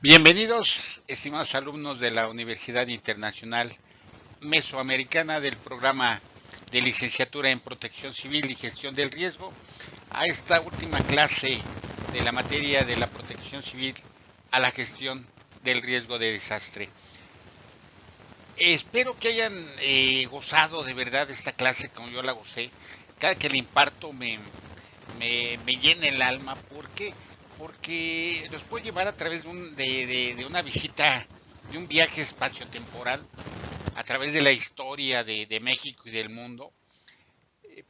Bienvenidos, estimados alumnos de la Universidad Internacional Mesoamericana del programa de licenciatura en Protección Civil y Gestión del Riesgo, a esta última clase de la materia de la protección civil a la gestión del riesgo de desastre. Espero que hayan gozado de verdad esta clase como yo la gocé. Cada que la imparto me llena el alma. ¿Por qué? Porque los puedo llevar a través de una visita, de un viaje espaciotemporal, a través de la historia de México y del mundo,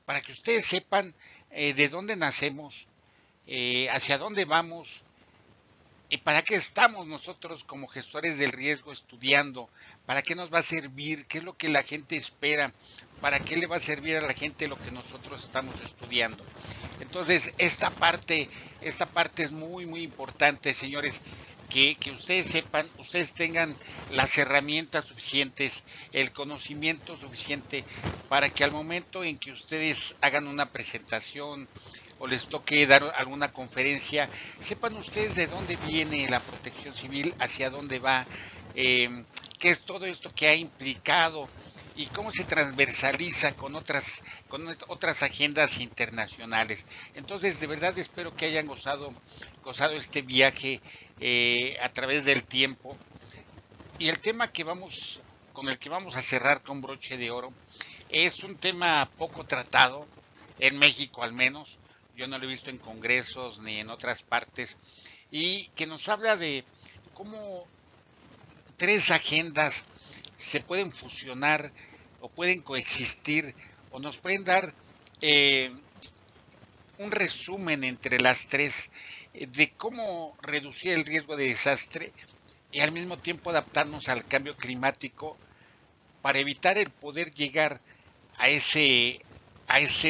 para que ustedes sepan de dónde nacemos, hacia dónde vamos y para qué estamos nosotros como gestores del riesgo estudiando, para qué nos va a servir, qué es lo que la gente espera, para qué le va a servir a la gente lo que nosotros estamos estudiando. Entonces, esta parte es muy importante, señores, que ustedes sepan, ustedes tengan las herramientas suficientes, el conocimiento suficiente para que al momento en que ustedes hagan una presentación o les toque dar alguna conferencia, sepan ustedes de dónde viene la protección civil, hacia dónde va, qué es todo esto que ha implicado y cómo se transversaliza con otras agendas internacionales. Entonces, de verdad espero que hayan gozado este viaje a través del tiempo. Y el tema con el que vamos a cerrar con broche de oro, es un tema poco tratado, en México al menos. Yo no lo he visto en congresos ni en otras partes, y que nos habla de cómo tres agendas se pueden fusionar o pueden coexistir o nos pueden dar eh, un resumen entre las tres de cómo reducir el riesgo de desastre y al mismo tiempo adaptarnos al cambio climático para evitar el poder llegar a ese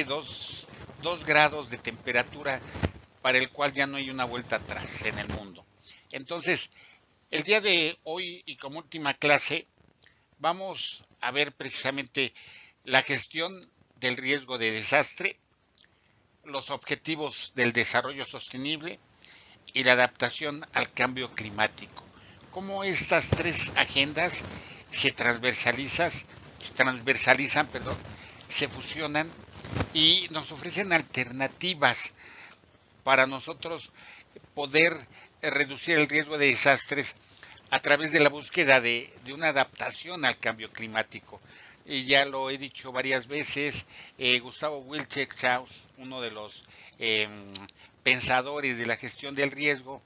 2 grados de temperatura para el cual ya no hay una vuelta atrás en el mundo. Entonces, el día de hoy y como última clase vamos a ver precisamente la gestión del riesgo de desastre, los objetivos del desarrollo sostenible y la adaptación al cambio climático. Cómo estas tres agendas se transversalizan, se fusionan y nos ofrecen alternativas para nosotros poder reducir el riesgo de desastres a través de la búsqueda de una adaptación al cambio climático. Y ya lo he dicho varias veces, Gustavo Wilczek-Strauss, uno de los eh, pensadores de la gestión del riesgo,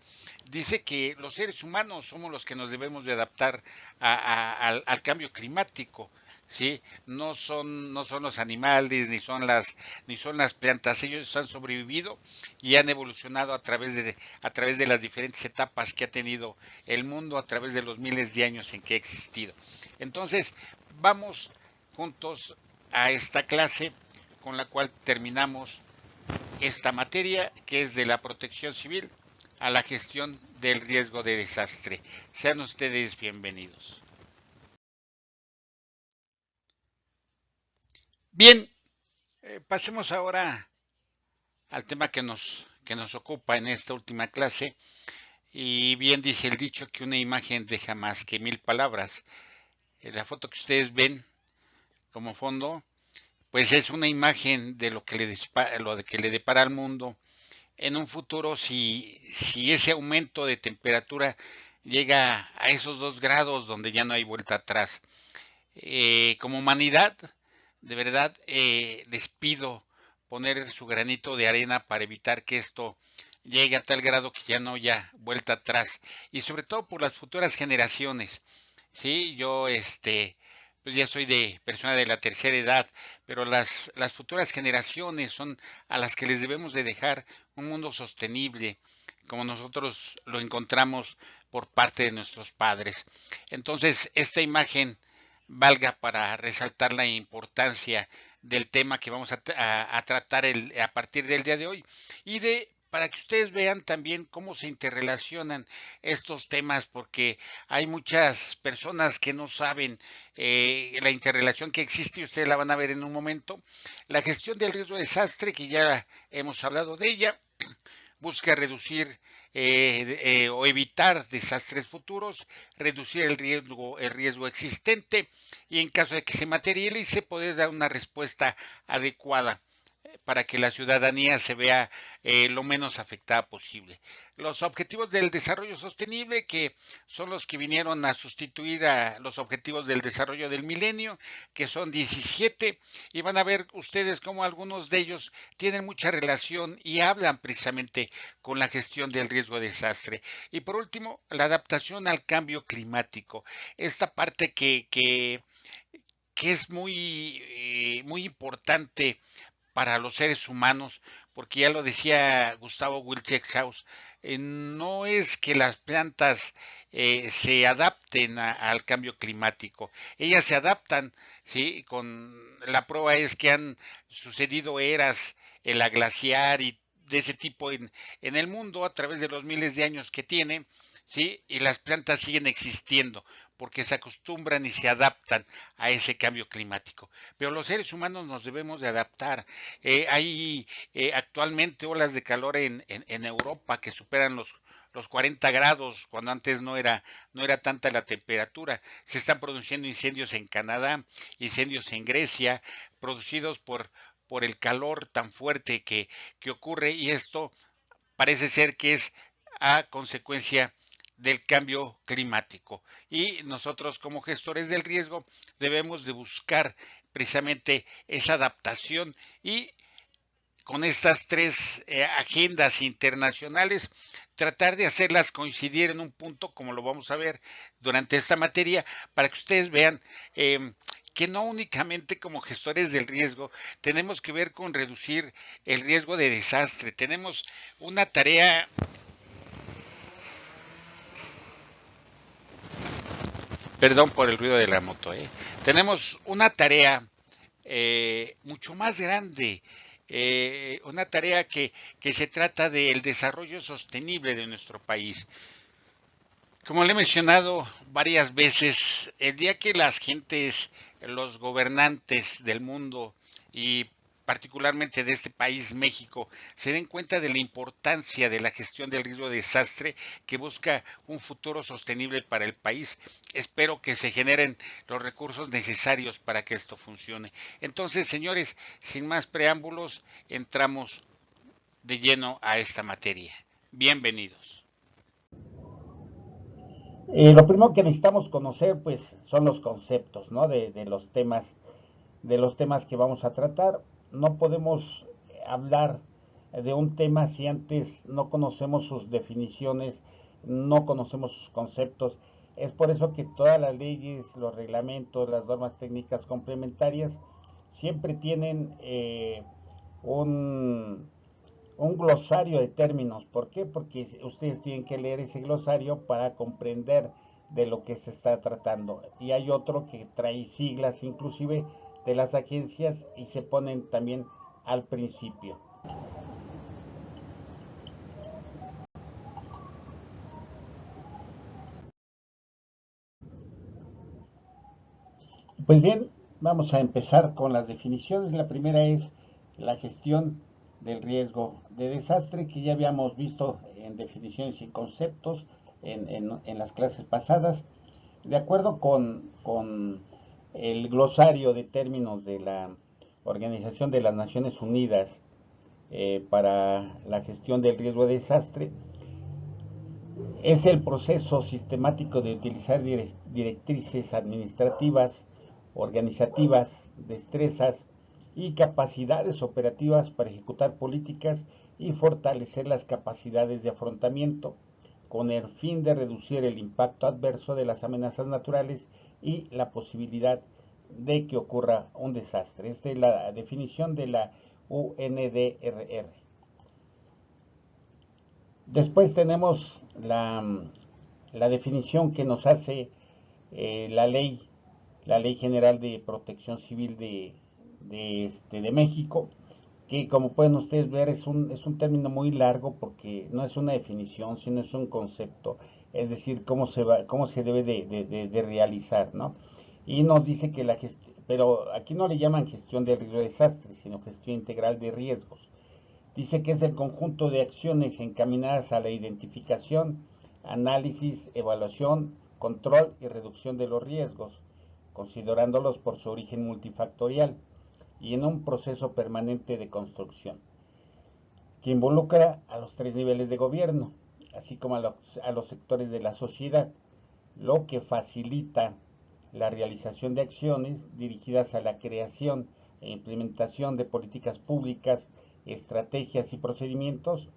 dice que los seres humanos somos los que nos debemos de adaptar al cambio climático. ¿Sí? No son los animales ni son las plantas, ellos han sobrevivido y han evolucionado a través de las diferentes etapas que ha tenido el mundo a través de los miles de años en que ha existido. Entonces, vamos juntos a esta clase con la cual terminamos esta materia que es de la protección civil a la gestión del riesgo de desastre. Sean ustedes bienvenidos. Bien, pasemos ahora al tema que nos ocupa en esta última clase. Y bien dice el dicho que una imagen deja más que 1000 palabras. La foto que ustedes ven como fondo, pues es una imagen de lo que le depara al mundo en un futuro si ese aumento de temperatura llega a esos 2 grados donde ya no hay vuelta atrás. Como humanidad, de verdad, les pido poner su granito de arena para evitar que esto llegue a tal grado que ya no haya vuelta atrás y sobre todo por las futuras generaciones. Sí, yo pues ya soy de persona de la tercera edad, pero las futuras generaciones son a las que les debemos de dejar un mundo sostenible, como nosotros lo encontramos por parte de nuestros padres. Entonces, esta imagen valga para resaltar la importancia del tema que vamos a tratar a partir del día de hoy y para que ustedes vean también cómo se interrelacionan estos temas, porque hay muchas personas que no saben la interrelación que existe y ustedes la van a ver en un momento. La gestión del riesgo de desastre, que ya hemos hablado de ella, busca reducir o evitar desastres futuros, reducir el riesgo existente y en caso de que se materialice poder dar una respuesta adecuada para que la ciudadanía se vea lo menos afectada posible. Los objetivos del desarrollo sostenible, que son los que vinieron a sustituir a los objetivos del desarrollo del milenio, que son 17, y van a ver ustedes cómo algunos de ellos tienen mucha relación y hablan precisamente con la gestión del riesgo de desastre. Y por último, la adaptación al cambio climático. Esta parte que es muy importante para los seres humanos, porque ya lo decía Gustavo Wilczek-Strauss, no es que las plantas se adapten al cambio climático, ellas se adaptan, ¿sí? La prueba es que han sucedido eras, el glaciar y de ese tipo en el mundo a través de los miles de años que tiene, ¿sí? Y las plantas siguen existiendo porque se acostumbran y se adaptan a ese cambio climático. Pero los seres humanos nos debemos de adaptar. Hay actualmente olas de calor en Europa que superan los 40 grados, cuando antes no era tanta la temperatura. Se están produciendo incendios en Canadá, incendios en Grecia, producidos por el calor tan fuerte que ocurre y esto parece ser que es a consecuencia del cambio climático. Y nosotros como gestores del riesgo debemos de buscar precisamente esa adaptación y con estas tres agendas internacionales tratar de hacerlas coincidir en un punto como lo vamos a ver durante esta materia para que ustedes vean que no únicamente como gestores del riesgo tenemos que ver con reducir el riesgo de desastre, tenemos una tarea. Perdón por el ruido de la moto. Tenemos una tarea mucho más grande, una tarea que se trata del desarrollo sostenible de nuestro país. Como le he mencionado varias veces, el día que las gentes, los gobernantes del mundo y particularmente de este país, México, se den cuenta de la importancia de la gestión del riesgo de desastre que busca un futuro sostenible para el país, espero que se generen los recursos necesarios para que esto funcione. Entonces, señores, sin más preámbulos, entramos de lleno a esta materia. Bienvenidos. Lo primero que necesitamos conocer, pues, son los conceptos, ¿no? De los temas que vamos a tratar. No podemos hablar de un tema si antes no conocemos sus definiciones, no conocemos sus conceptos. Es por eso que todas las leyes, los reglamentos, las normas técnicas complementarias siempre tienen un, un glosario de términos. ¿Por qué? Porque ustedes tienen que leer ese glosario para comprender de lo que se está tratando. Y hay otro que trae siglas inclusive de las agencias y se ponen también al principio. Pues bien, vamos a empezar con las definiciones. La primera es la gestión del riesgo de desastre, que ya habíamos visto en definiciones y conceptos en las clases pasadas. De acuerdo con el glosario de términos de la Organización de las Naciones Unidas para la gestión del riesgo de desastre, es el proceso sistemático de utilizar directrices administrativas, organizativas, destrezas y capacidades operativas para ejecutar políticas y fortalecer las capacidades de afrontamiento con el fin de reducir el impacto adverso de las amenazas naturales y la posibilidad de que ocurra un desastre. Esta es la definición de la UNDRR. Después tenemos la definición que nos hace la ley general de protección civil de México, que como pueden ustedes ver es un término muy largo porque no es una definición, sino es un concepto, es decir, cómo se debe de realizar, ¿no? Y nos dice que pero aquí no le llaman gestión de riesgo de desastre, sino gestión integral de riesgos. Dice que es el conjunto de acciones encaminadas a la identificación, análisis, evaluación, control y reducción de los riesgos, considerándolos por su origen multifactorial y en un proceso permanente de construcción, que involucra a los tres niveles de gobierno, así como a los sectores de la sociedad, lo que facilita la realización de acciones dirigidas a la creación e implementación de políticas públicas, estrategias y procedimientos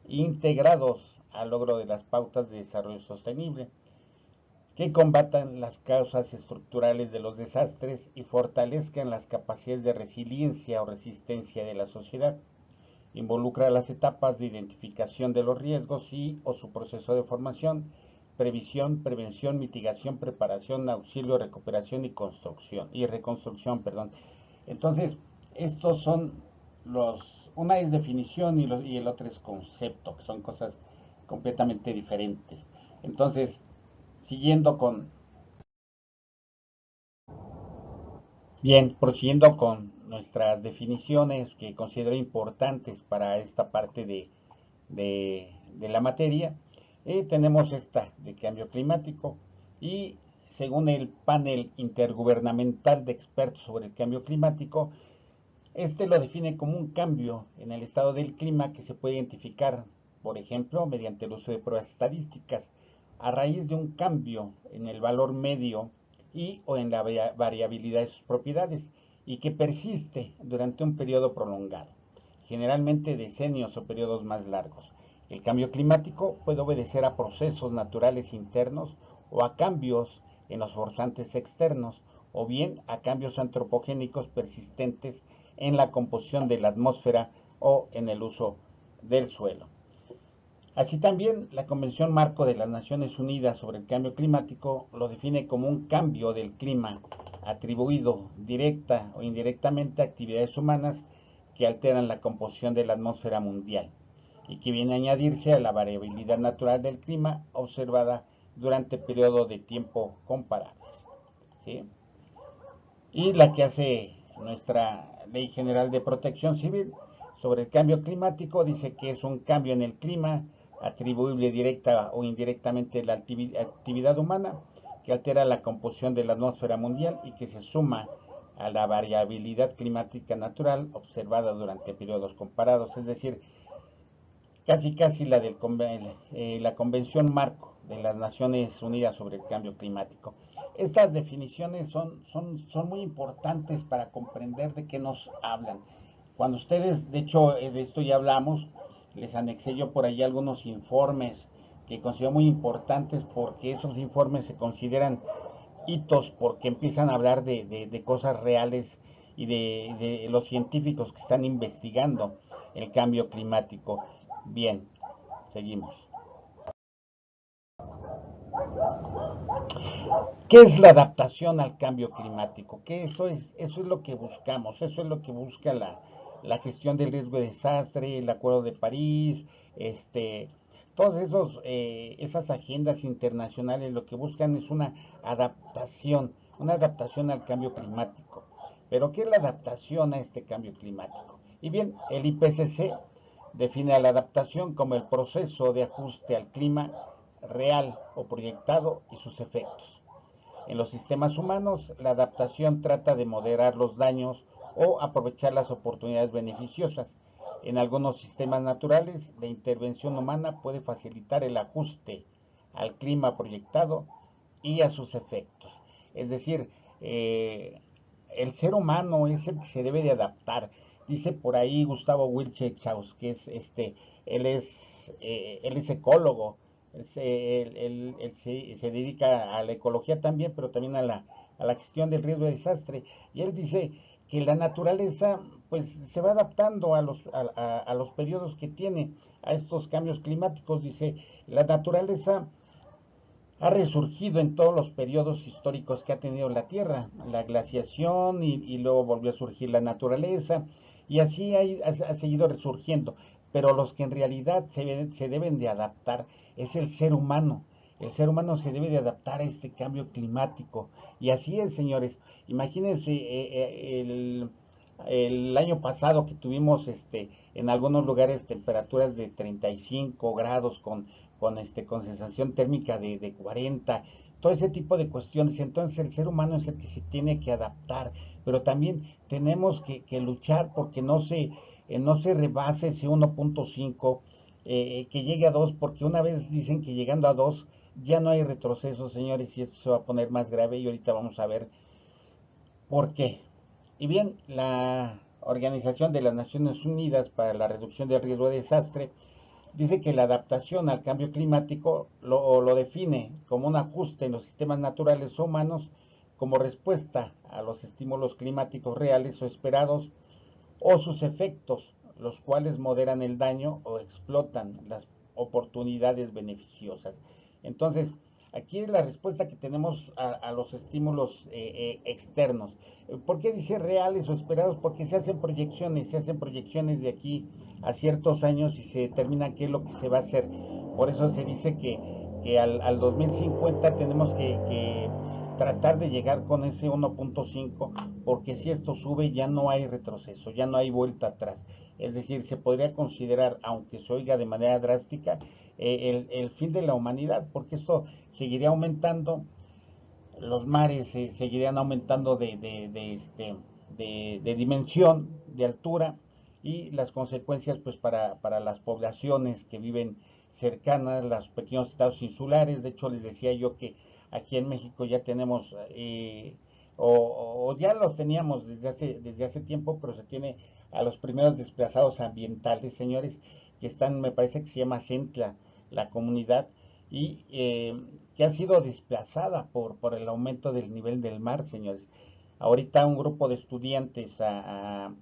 integrados al logro de las pautas de desarrollo sostenible, que combatan las causas estructurales de los desastres y fortalezcan las capacidades de resiliencia o resistencia de la sociedad. Involucra las etapas de identificación de los riesgos y o su proceso de formación, previsión, prevención, mitigación, preparación, auxilio, recuperación y construcción y reconstrucción, perdón. Entonces, estos son una es definición y el otro es concepto, que son cosas completamente diferentes. Entonces, siguiendo con prosiguiendo con nuestras definiciones que considero importantes para esta parte de la materia, tenemos esta de cambio climático y según el panel intergubernamental de expertos sobre el cambio climático, este lo define como un cambio en el estado del clima que se puede identificar, por ejemplo, mediante el uso de pruebas estadísticas, a raíz de un cambio en el valor medio y o en la variabilidad de sus propiedades y que persiste durante un periodo prolongado, generalmente decenios o periodos más largos. El cambio climático puede obedecer a procesos naturales internos o a cambios en los forzantes externos o bien a cambios antropogénicos persistentes en la composición de la atmósfera o en el uso del suelo. Así también, la Convención Marco de las Naciones Unidas sobre el Cambio Climático lo define como un cambio del clima atribuido directa o indirectamente a actividades humanas que alteran la composición de la atmósfera mundial y que viene a añadirse a la variabilidad natural del clima observada durante periodos de tiempo comparables, ¿sí? Y la que hace nuestra Ley General de Protección Civil sobre el cambio climático dice que es un cambio en el clima atribuible directa o indirectamente a la actividad humana que altera la composición de la atmósfera mundial y que se suma a la variabilidad climática natural observada durante periodos comparados, es decir, casi la Convención Marco de las Naciones Unidas sobre el Cambio Climático. Estas definiciones son muy importantes para comprender de qué nos hablan. Cuando ustedes, de hecho, de esto ya hablamos, les anexé yo por ahí algunos informes que considero muy importantes porque esos informes se consideran hitos porque empiezan a hablar de cosas reales y de los científicos que están investigando el cambio climático. Bien, seguimos. ¿Qué es la adaptación al cambio climático? Que eso es lo que buscamos, eso es lo que busca la gestión del riesgo de desastre, el Acuerdo de París, todas esas agendas internacionales lo que buscan es una adaptación al cambio climático. Pero ¿qué es la adaptación a este cambio climático? Y bien, el IPCC define a la adaptación como el proceso de ajuste al clima real o proyectado y sus efectos. En los sistemas humanos, la adaptación trata de moderar los daños o aprovechar las oportunidades beneficiosas. En algunos sistemas naturales, la intervención humana puede facilitar el ajuste al clima proyectado y a sus efectos. Es decir, el ser humano es el que se debe de adaptar. Dice por ahí Gustavo Wiltshire-Chaus, que es él es ecólogo, él se dedica a la ecología también, pero también a la gestión del riesgo de desastre. Y él dice que la naturaleza pues se va adaptando a los periodos que tiene, a estos cambios climáticos. Dice, la naturaleza ha resurgido en todos los periodos históricos que ha tenido la Tierra, la glaciación y luego volvió a surgir la naturaleza y así ha seguido resurgiendo, pero los que en realidad se deben de adaptar es el ser humano. El ser humano se debe de adaptar a este cambio climático y así es, señores. Imagínense el año pasado que tuvimos en algunos lugares temperaturas de 35 grados con sensación térmica de 40, todo ese tipo de cuestiones. Entonces el ser humano es el que se tiene que adaptar, pero también tenemos que luchar porque no se rebase ese 1.5, que llegue a 2, porque una vez dicen que llegando a 2 ya no hay retroceso, señores, y esto se va a poner más grave y ahorita vamos a ver por qué. Y bien, la Organización de las Naciones Unidas para la Reducción del Riesgo de Desastre dice que la adaptación al cambio climático lo define como un ajuste en los sistemas naturales o humanos como respuesta a los estímulos climáticos reales o esperados o sus efectos, los cuales moderan el daño o explotan las oportunidades beneficiosas. Entonces, aquí es la respuesta que tenemos a los estímulos externos. ¿Por qué dice reales o esperados? Porque se hacen proyecciones de aquí a ciertos años y se determina qué es lo que se va a hacer. Por eso se dice que al 2050 tenemos que tratar de llegar con ese 1.5, porque si esto sube ya no hay retroceso, ya no hay vuelta atrás. Es decir, se podría considerar, aunque se oiga de manera drástica, el fin de la humanidad, porque esto seguiría aumentando, los mares seguirían aumentando de dimensión, de altura, y las consecuencias pues para las poblaciones que viven cercanas, los pequeños estados insulares. De hecho les decía yo que aquí en México ya tenemos, o ya los teníamos desde hace tiempo, pero se tiene a los primeros desplazados ambientales, señores, que están, me parece que se llama Centla, la comunidad, y que ha sido desplazada por el aumento del nivel del mar, señores. Ahorita un grupo de estudiantes a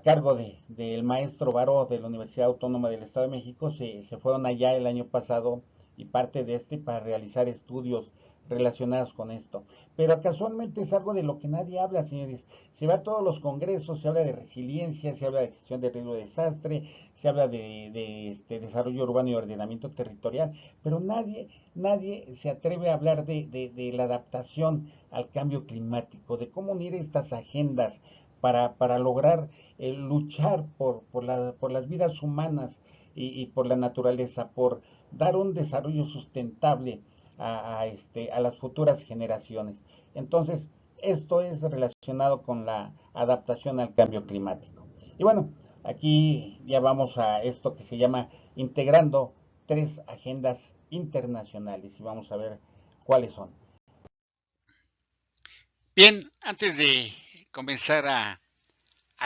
cargo del maestro Baró de la Universidad Autónoma del Estado de México se fueron allá el año pasado y parte de para realizar estudios relacionados con esto. Pero casualmente es algo de lo que nadie habla, señores. Se va a todos los congresos, se habla de resiliencia, se habla de gestión de riesgo de desastre, se habla de desarrollo urbano y ordenamiento territorial, pero nadie se atreve a hablar de la adaptación al cambio climático, de cómo unir estas agendas para lograr luchar por las vidas humanas y por la naturaleza, por dar un desarrollo sustentable a las futuras generaciones. Entonces, esto es relacionado con la adaptación al cambio climático. Y bueno, aquí ya vamos a esto que se llama integrando tres agendas internacionales y vamos a ver cuáles son. Bien, antes de comenzar a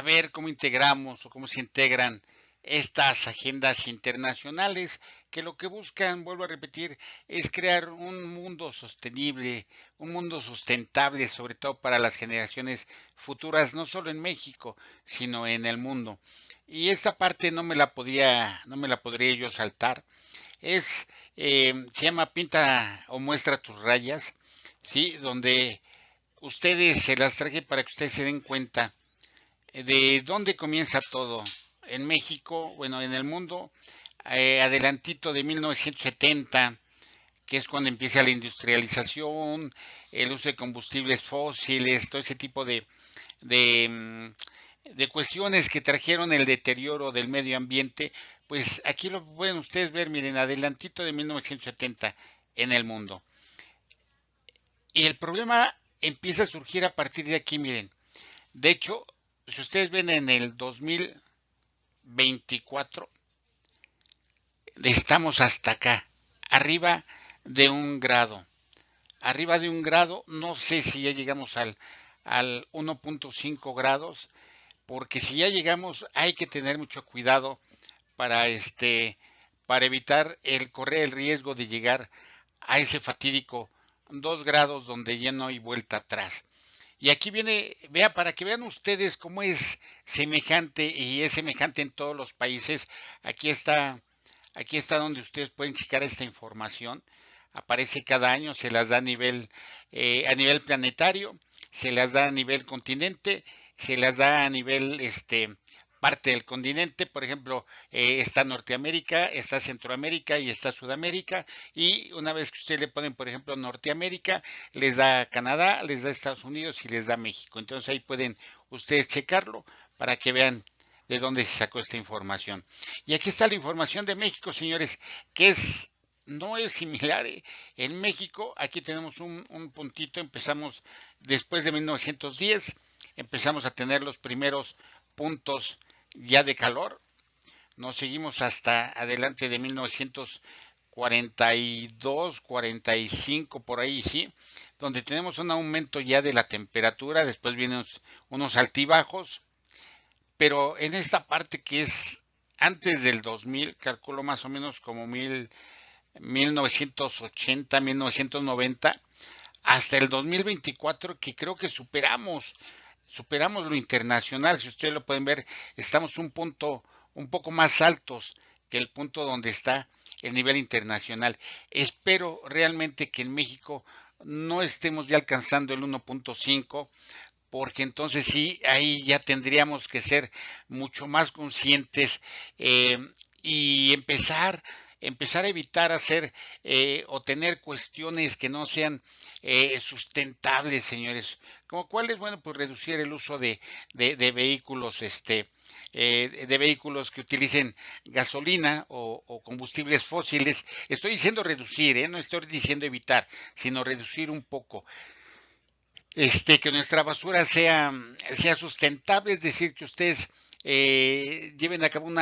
ver cómo integramos o cómo se integran estas agendas internacionales que lo que buscan, vuelvo a repetir, es crear un mundo sostenible, un mundo sustentable, sobre todo para las generaciones futuras, no solo en México, sino en el mundo. Y esta parte no me la podría yo saltar. Se llama Pinta o Muestra tus rayas, ¿sí? Donde ustedes se las traje para que ustedes se den cuenta de dónde comienza todo. En México, bueno, en el mundo, adelantito de 1970, que es cuando empieza la industrialización, el uso de combustibles fósiles, todo ese tipo de, de cuestiones que trajeron el deterioro del medio ambiente, pues aquí lo pueden ustedes ver, miren, adelantito de 1970 en el mundo. Y el problema empieza a surgir a partir de aquí, miren. De hecho, si ustedes ven en el 2024, estamos hasta acá, arriba de 1 grado. Arriba de 1 grado, no sé si ya llegamos al 1.5 grados, porque si ya llegamos hay que tener mucho cuidado para para evitar correr el riesgo de llegar a ese fatídico 2 grados donde ya no hay vuelta atrás. Y aquí viene, vea, para que vean ustedes cómo es semejante y es semejante en todos los países. Aquí está donde ustedes pueden checar esta información. Aparece cada año, se las da a nivel planetario, se las da a nivel continente, se las da a nivel parte del continente. Por ejemplo, está Norteamérica, está Centroamérica y está Sudamérica, y una vez que usted le ponen, por ejemplo, Norteamérica, les da Canadá, les da Estados Unidos y les da México. Entonces ahí pueden ustedes checarlo para que vean de dónde se sacó esta información. Y aquí está la información de México, señores, que no es similar. En México, aquí tenemos un puntito, empezamos después de 1910, empezamos a tener los primeros puntos ya de calor, nos seguimos hasta adelante de 1942, 45, por ahí, sí, donde tenemos un aumento ya de la temperatura, después vienen unos altibajos, pero en esta parte que es antes del 2000, calculo más o menos como 1980, 1990, hasta el 2024, que creo que superamos lo internacional. Si ustedes lo pueden ver, estamos un poco más altos que el punto donde está el nivel internacional. Espero realmente que en México no estemos ya alcanzando el 1.5, porque entonces sí, ahí ya tendríamos que ser mucho más conscientes, y empezar a evitar hacer o tener cuestiones que no sean sustentables, señores. Como cuál es, bueno, pues reducir el uso de vehículos, de vehículos que utilicen gasolina o combustibles fósiles. Estoy diciendo reducir, no estoy diciendo evitar, sino reducir un poco. Que nuestra basura sea sustentable, es decir, que ustedes lleven a cabo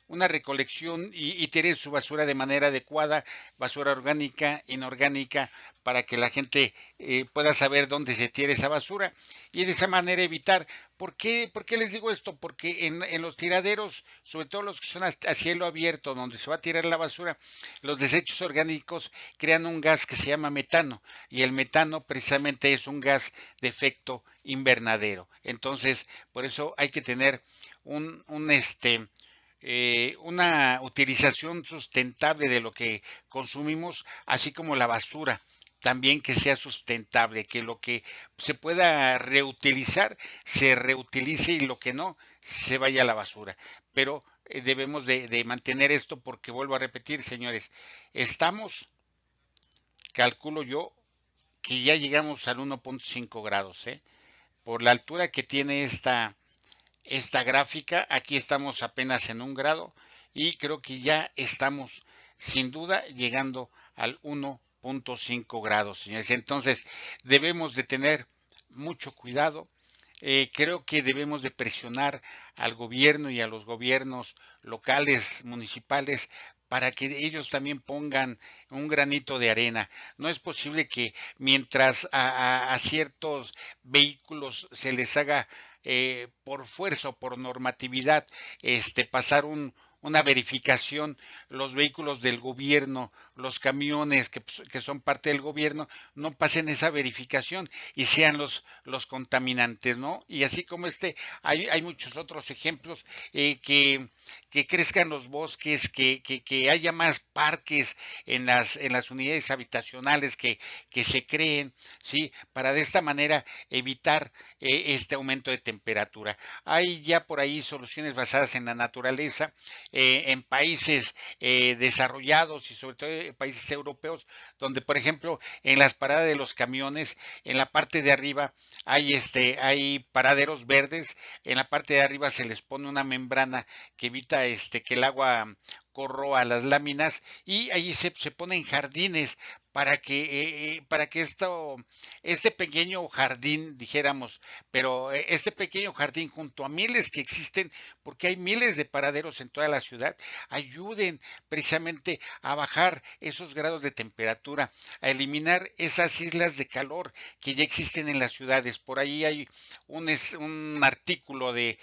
una recolección y tiren su basura de manera adecuada, basura orgánica, inorgánica, para que la gente pueda saber dónde se tira esa basura y de esa manera evitar. ¿Por qué les digo esto? Porque en los tiraderos, sobre todo los que son a cielo abierto, donde se va a tirar la basura, los desechos orgánicos crean un gas que se llama metano, y el metano precisamente es un gas de efecto invernadero. Entonces, por eso hay que tener una utilización sustentable de lo que consumimos, así como la basura también que sea sustentable, que lo que se pueda reutilizar se reutilice y lo que no se vaya a la basura. Pero debemos de mantener esto, porque vuelvo a repetir, señores, estamos, calculo yo, que ya llegamos al 1.5 grados, por la altura que tiene esta gráfica. Aquí estamos apenas en 1 grado y creo que ya estamos sin duda llegando al 1.5 grados, señores. Entonces debemos de tener mucho cuidado. Creo que debemos de presionar al gobierno y a los gobiernos locales, municipales, para que ellos también pongan un granito de arena. No es posible que mientras a ciertos vehículos se les haga por fuerza o por normatividad pasar una verificación, los vehículos del gobierno, los camiones que son parte del gobierno, no pasen esa verificación y sean los contaminantes, ¿no? Y así como hay muchos otros ejemplos, que crezcan los bosques, que haya más parques en las unidades habitacionales que se creen, ¿sí? Para de esta manera evitar este aumento de temperatura. Hay ya por ahí soluciones basadas en la naturaleza, en países desarrollados y sobre todo en países europeos, donde por ejemplo en las paradas de los camiones, en la parte de arriba hay paraderos verdes, en la parte de arriba se les pone una membrana que evita que el agua corroa las láminas, y allí se ponen jardines para que este pequeño jardín, dijéramos, pero este pequeño jardín junto a miles que existen, porque hay miles de paraderos en toda la ciudad, ayuden precisamente a bajar esos grados de temperatura, a eliminar esas islas de calor que ya existen en las ciudades. Por ahí hay un artículo del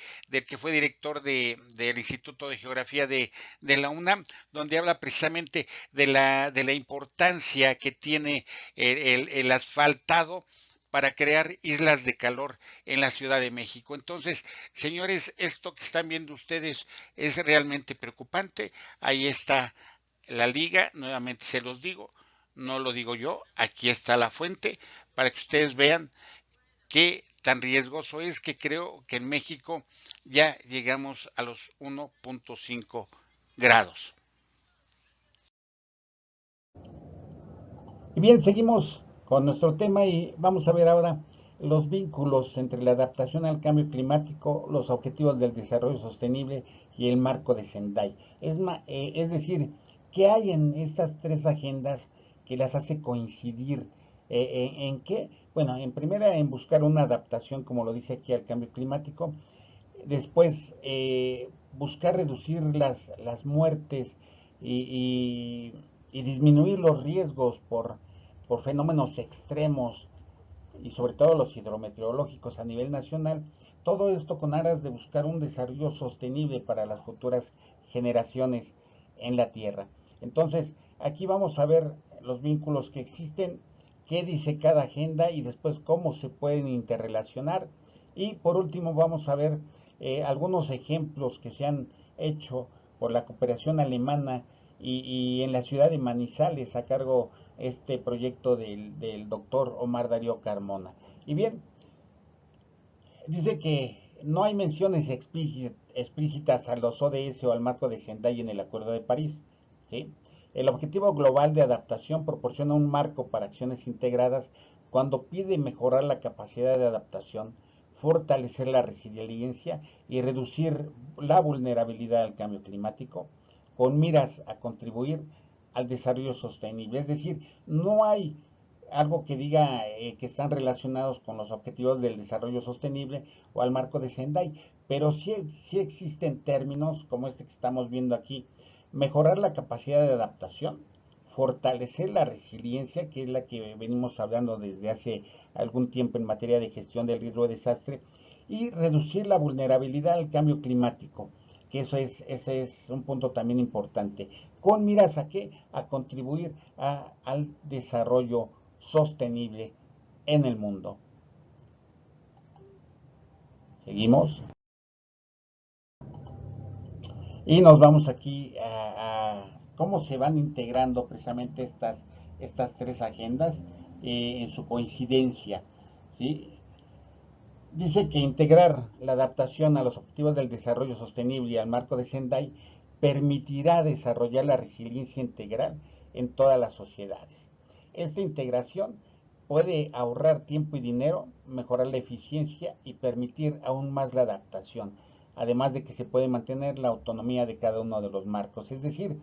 que fue director del Instituto de Geografía de la UNAM, donde habla precisamente de la importancia que tiene el asfaltado para crear islas de calor en la Ciudad de México. Entonces, señores, esto que están viendo ustedes es realmente preocupante. Ahí está la liga, nuevamente se los digo, no lo digo yo, aquí está la fuente, para que ustedes vean que tan riesgoso es que creo que en México ya llegamos a los 1.5 grados. Y bien, seguimos con nuestro tema y vamos a ver ahora los vínculos entre la adaptación al cambio climático, los objetivos del desarrollo sostenible y el marco de Sendai. Es decir, ¿qué hay en estas tres agendas que las hace coincidir? ¿En qué? Bueno, en primera, en buscar una adaptación, como lo dice aquí, al cambio climático. Después, buscar reducir las muertes y, y disminuir los riesgos por fenómenos extremos y sobre todo los hidrometeorológicos a nivel nacional. Todo esto con aras de buscar un desarrollo sostenible para las futuras generaciones en la Tierra. Entonces, aquí vamos a ver los vínculos que existen, qué dice cada agenda y después cómo se pueden interrelacionar. Y por último vamos a ver algunos ejemplos que se han hecho por la cooperación alemana y en la ciudad de Manizales a cargo este proyecto del doctor Omar Darío Carmona. Y bien, dice que no hay menciones explícitas a los ODS o al marco de Sendai en el Acuerdo de París. ¿Sí? El objetivo global de adaptación proporciona un marco para acciones integradas cuando pide mejorar la capacidad de adaptación, fortalecer la resiliencia y reducir la vulnerabilidad al cambio climático, con miras a contribuir al desarrollo sostenible. Es decir, no hay algo que diga que están relacionados con los objetivos del desarrollo sostenible o al marco de Sendai, pero sí existen términos como este que estamos viendo aquí: mejorar la capacidad de adaptación, fortalecer la resiliencia, que es la que venimos hablando desde hace algún tiempo en materia de gestión del riesgo de desastre, y reducir la vulnerabilidad al cambio climático, que ese es un punto también importante. ¿Con miras a qué? A contribuir al desarrollo sostenible en el mundo. Seguimos. Y nos vamos aquí a cómo se van integrando precisamente estas tres agendas en su coincidencia. ¿Sí? Dice que integrar la adaptación a los objetivos del desarrollo sostenible y al marco de Sendai permitirá desarrollar la resiliencia integral en todas las sociedades. Esta integración puede ahorrar tiempo y dinero, mejorar la eficiencia y permitir aún más la adaptación, además de que se puede mantener la autonomía de cada uno de los marcos, es decir,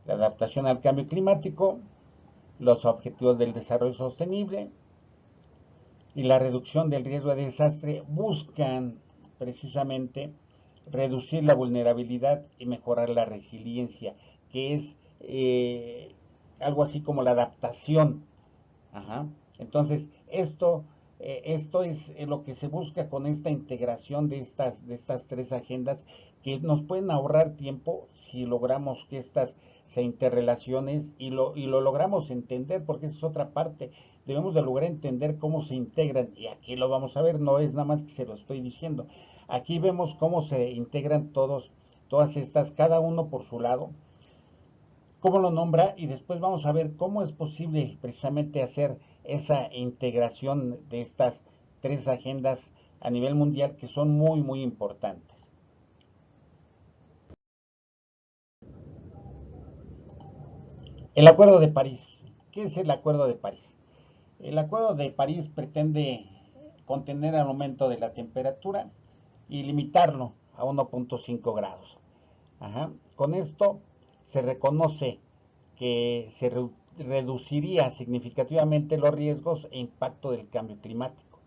la adaptación al cambio climático, los objetivos del desarrollo sostenible y la reducción del riesgo de desastre buscan precisamente reducir la vulnerabilidad y mejorar la resiliencia, que es algo así como la adaptación. Ajá. Entonces, esto es lo que se busca con esta integración de estas tres agendas, que nos pueden ahorrar tiempo si logramos que estas se interrelaciones y lo logramos entender, porque esa es otra parte. Debemos de lograr entender cómo se integran, y aquí lo vamos a ver, no es nada más que se lo estoy diciendo. Aquí vemos cómo se integran todas estas, cada uno por su lado, cómo lo nombra, y después vamos a ver cómo es posible precisamente hacer esa integración de estas tres agendas a nivel mundial que son muy, muy importantes. El Acuerdo de París. ¿Qué es el Acuerdo de París? El Acuerdo de París pretende contener el aumento de la temperatura y limitarlo a 1.5 grados. Ajá. Con esto se reconoce que se reduciría significativamente los riesgos e impacto del cambio climático.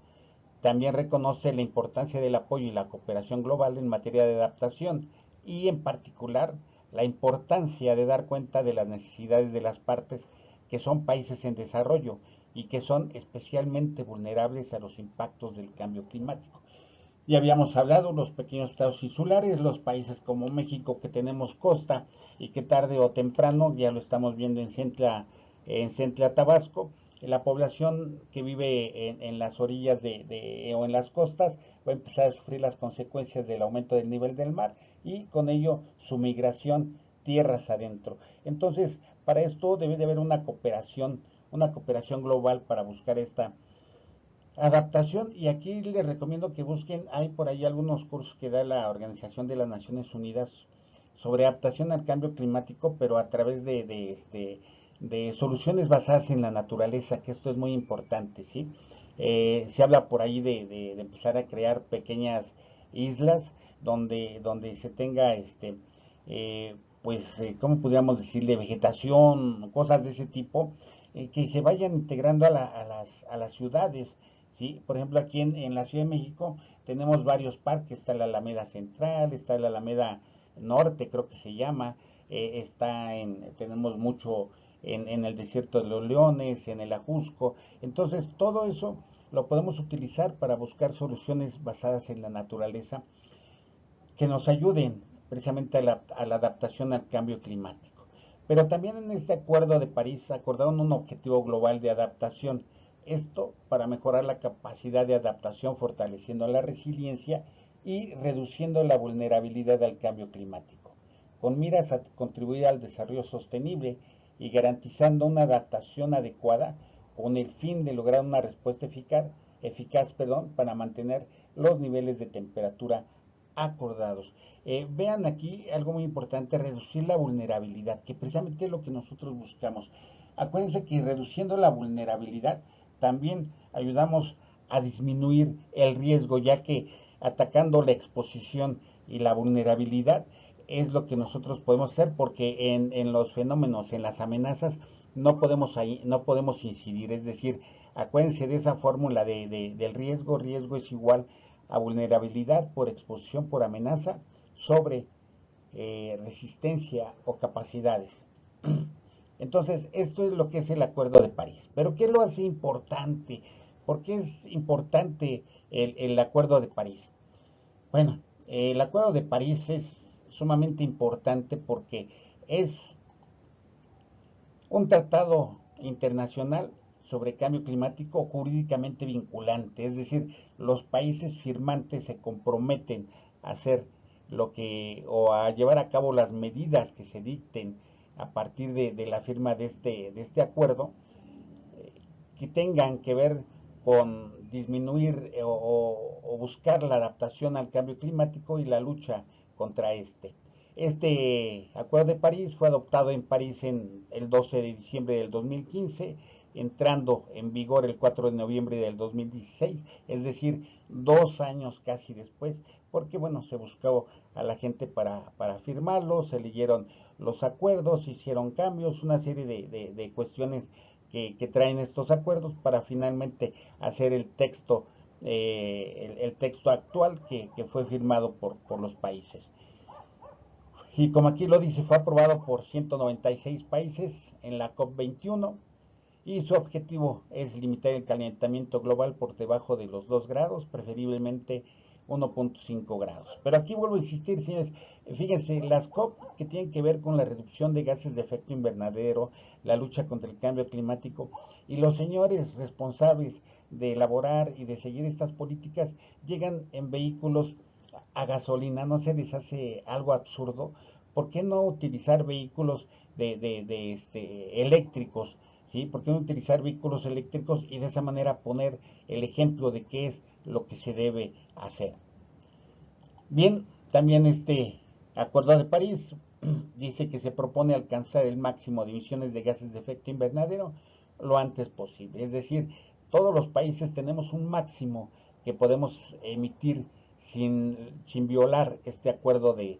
También reconoce la importancia del apoyo y la cooperación global en materia de adaptación y, en particular, la importancia de dar cuenta de las necesidades de las partes que son países en desarrollo y que son especialmente vulnerables a los impactos del cambio climático. Ya habíamos hablado, los pequeños estados insulares, los países como México, que tenemos costa y que tarde o temprano, ya lo estamos viendo en Centla Tabasco, la población que vive en las orillas o en las costas va a empezar a sufrir las consecuencias del aumento del nivel del mar y con ello su migración tierras adentro. Entonces, para esto debe de haber una cooperación global para buscar Adaptación, y aquí les recomiendo que busquen, hay por ahí algunos cursos que da la Organización de las Naciones Unidas sobre adaptación al cambio climático, pero a través de soluciones basadas en la naturaleza, que esto es muy importante, ¿sí? Se habla por ahí de empezar a crear pequeñas islas donde se tenga, ¿cómo podríamos decirle? Vegetación, cosas de ese tipo, que se vayan integrando a las ciudades. ¿Sí? Por ejemplo, aquí en la Ciudad de México tenemos varios parques, está la Alameda Central, está la Alameda Norte, creo que se llama, tenemos mucho en el Desierto de los Leones, en el Ajusco. Entonces, todo eso lo podemos utilizar para buscar soluciones basadas en la naturaleza que nos ayuden precisamente a la adaptación al cambio climático. Pero también en este Acuerdo de París acordaron un objetivo global de adaptación. Esto para mejorar la capacidad de adaptación, fortaleciendo la resiliencia y reduciendo la vulnerabilidad al cambio climático, con miras a contribuir al desarrollo sostenible y garantizando una adaptación adecuada con el fin de lograr una respuesta eficaz, para mantener los niveles de temperatura acordados. Vean aquí algo muy importante, reducir la vulnerabilidad, que precisamente es lo que nosotros buscamos. Acuérdense que reduciendo la vulnerabilidad también ayudamos a disminuir el riesgo, ya que atacando la exposición y la vulnerabilidad es lo que nosotros podemos hacer, porque en los fenómenos, en las amenazas, no podemos incidir. Es decir, acuérdense de esa fórmula del riesgo. Riesgo es igual a vulnerabilidad por exposición por amenaza sobre resistencia o capacidades. Entonces, esto es lo que es el Acuerdo de París. Pero ¿qué lo hace importante? ¿Por qué es importante el Acuerdo de París? Bueno, el Acuerdo de París es sumamente importante porque es un tratado internacional sobre cambio climático jurídicamente vinculante, es decir, los países firmantes se comprometen a hacer o a llevar a cabo las medidas que se dicten a partir de la firma de este acuerdo, que tengan que ver con disminuir o buscar la adaptación al cambio climático y la lucha contra este. Este Acuerdo de París fue adoptado en París en el 12 de diciembre del 2015, entrando en vigor el 4 de noviembre del 2016, es decir, 2 años casi después, porque bueno, se buscó a la gente para firmarlo, se leyeron los acuerdos, se hicieron cambios, una serie de cuestiones que traen estos acuerdos para finalmente hacer el texto actual que fue firmado por los países. Y como aquí lo dice, fue aprobado por 196 países en la COP21 y su objetivo es limitar el calentamiento global por debajo de los 2 grados, preferiblemente 1.5 grados. Pero aquí vuelvo a insistir, señores, fíjense, las COP que tienen que ver con la reducción de gases de efecto invernadero, la lucha contra el cambio climático, y los señores responsables de elaborar y de seguir estas políticas llegan en vehículos a gasolina. ¿No se les hace algo absurdo? ¿Por qué no utilizar vehículos eléctricos? ¿Sí? ¿Por qué no utilizar vehículos eléctricos y de esa manera poner el ejemplo de qué es lo que se debe hacer? Bien, también este Acuerdo de París dice que se propone alcanzar el máximo de emisiones de gases de efecto invernadero lo antes posible. Es decir, todos los países tenemos un máximo que podemos emitir sin violar este Acuerdo de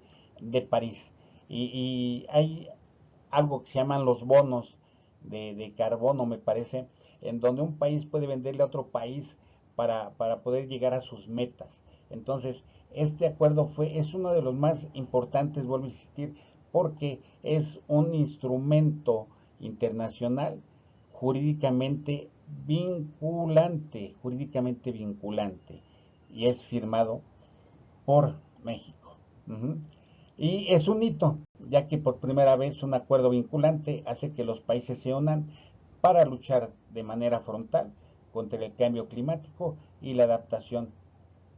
París. Y hay algo que se llaman los bonos carbono, me parece, en donde un país puede venderle a otro país para poder llegar a sus metas. Entonces, este acuerdo es uno de los más importantes, vuelvo a insistir, porque es un instrumento internacional jurídicamente vinculante, y es firmado por México. Uh-huh. Y es un hito, ya que por primera vez un acuerdo vinculante hace que los países se unan para luchar de manera frontal contra el cambio climático y la adaptación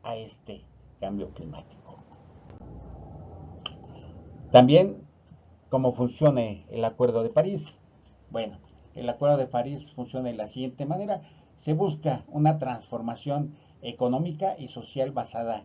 a este cambio climático. También, ¿cómo funciona el Acuerdo de París? Bueno, el Acuerdo de París funciona de la siguiente manera. se busca una transformación económica y social basada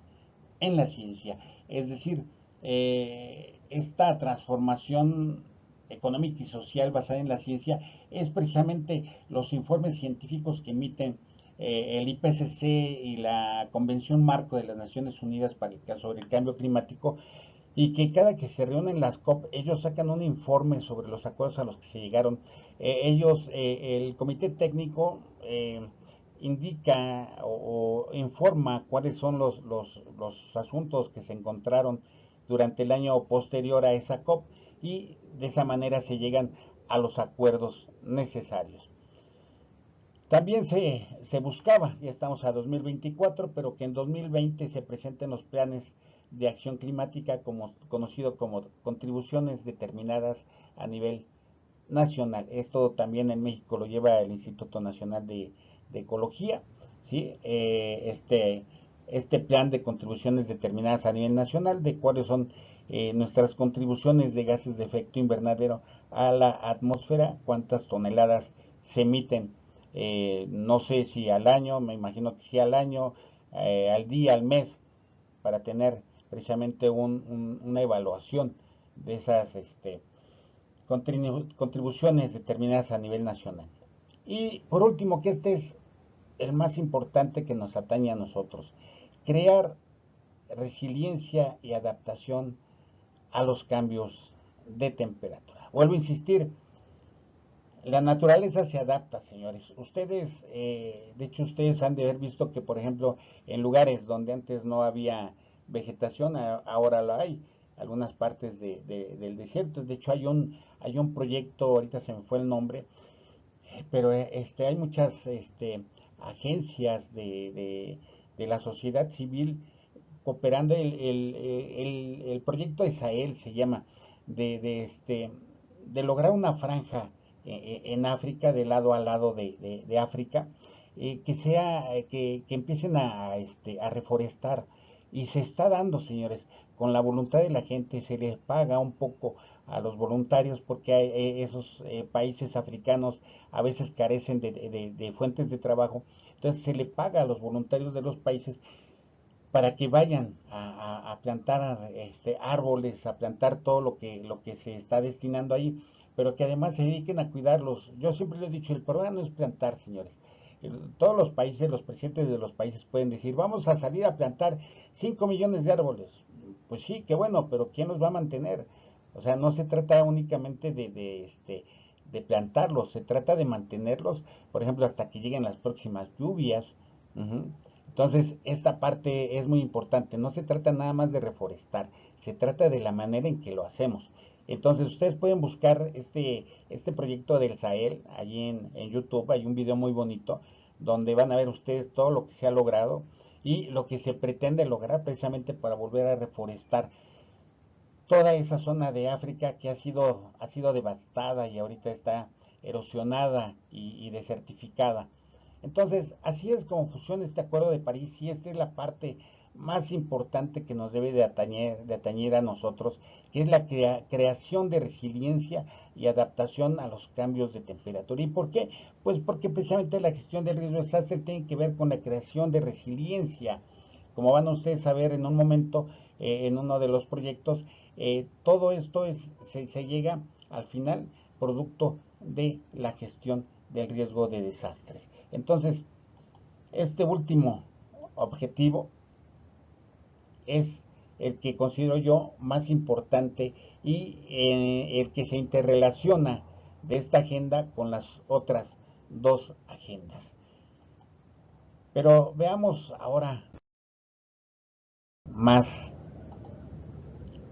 en la ciencia. Es decir, esta transformación económica y social basada en la ciencia es precisamente los informes científicos que emiten el IPCC y la Convención Marco de las Naciones Unidas sobre el Cambio Climático, y que cada que se reúnen las COP, ellos sacan un informe sobre los acuerdos a los que se llegaron. El comité técnico indica o informa cuáles son los asuntos que se encontraron durante el año posterior a esa COP, y de esa manera se llegan a los acuerdos necesarios. También se buscaba, ya estamos a 2024, pero que en 2020 se presenten los planes de acción climática, conocido como contribuciones determinadas a nivel nacional. Esto también en México lo lleva el Instituto Nacional de Ecología, ¿sí? Este plan de contribuciones determinadas a nivel nacional, de cuáles son nuestras contribuciones de gases de efecto invernadero a la atmósfera, cuántas toneladas se emiten, no sé si al año, me imagino que sí al año, al día, al mes, para tener precisamente una evaluación de esas contribuciones determinadas a nivel nacional. Y por último, que este es el más importante que nos atañe a nosotros, crear resiliencia y adaptación a los cambios de temperatura. Vuelvo a insistir, la naturaleza se adapta, señores. Ustedes, de hecho, ustedes han de haber visto que, por ejemplo, en lugares donde antes no había vegetación, ahora lo hay. Algunas partes del desierto. De hecho, hay un proyecto, ahorita se me fue el nombre, pero hay muchas agencias de la sociedad civil cooperando. El proyecto de Sahel se llama, de lograr una franja en África, de lado a lado de África, que empiecen a reforestar. Y se está dando, señores, con la voluntad de la gente. Se les paga un poco a los voluntarios, porque esos países africanos a veces carecen de fuentes de trabajo. Entonces se le paga a los voluntarios de los países para que vayan a plantar árboles, a plantar todo lo que se está destinando ahí, pero que además se dediquen a cuidarlos. Yo siempre lo he dicho, el problema no es plantar, señores. Todos los países, los presidentes de los países pueden decir, vamos a salir a plantar 5 millones de árboles. Pues sí, qué bueno, pero ¿quién los va a mantener? O sea, no se trata únicamente de plantarlos, se trata de mantenerlos, por ejemplo, hasta que lleguen las próximas lluvias. Uh-huh. Entonces, esta parte es muy importante. No se trata nada más de reforestar, se trata de la manera en que lo hacemos. Entonces, ustedes pueden buscar este proyecto del Sahel allí en YouTube. Hay un video muy bonito donde van a ver ustedes todo lo que se ha logrado y lo que se pretende lograr precisamente para volver a reforestar toda esa zona de África que ha sido devastada y ahorita está erosionada y desertificada. Entonces, así es como funciona este Acuerdo de París, y esta es la parte más importante que nos debe de atañer a nosotros, que es la creación de resiliencia y adaptación a los cambios de temperatura. ¿Y por qué? Pues porque precisamente la gestión del riesgo de desastre tiene que ver con la creación de resiliencia. Como van ustedes a ver en un momento, en uno de los proyectos, todo esto se llega al final producto de la gestión del riesgo de desastres. Entonces, este último objetivo es el que considero yo más importante, y el que se interrelaciona de esta agenda con las otras dos agendas. Pero veamos ahora más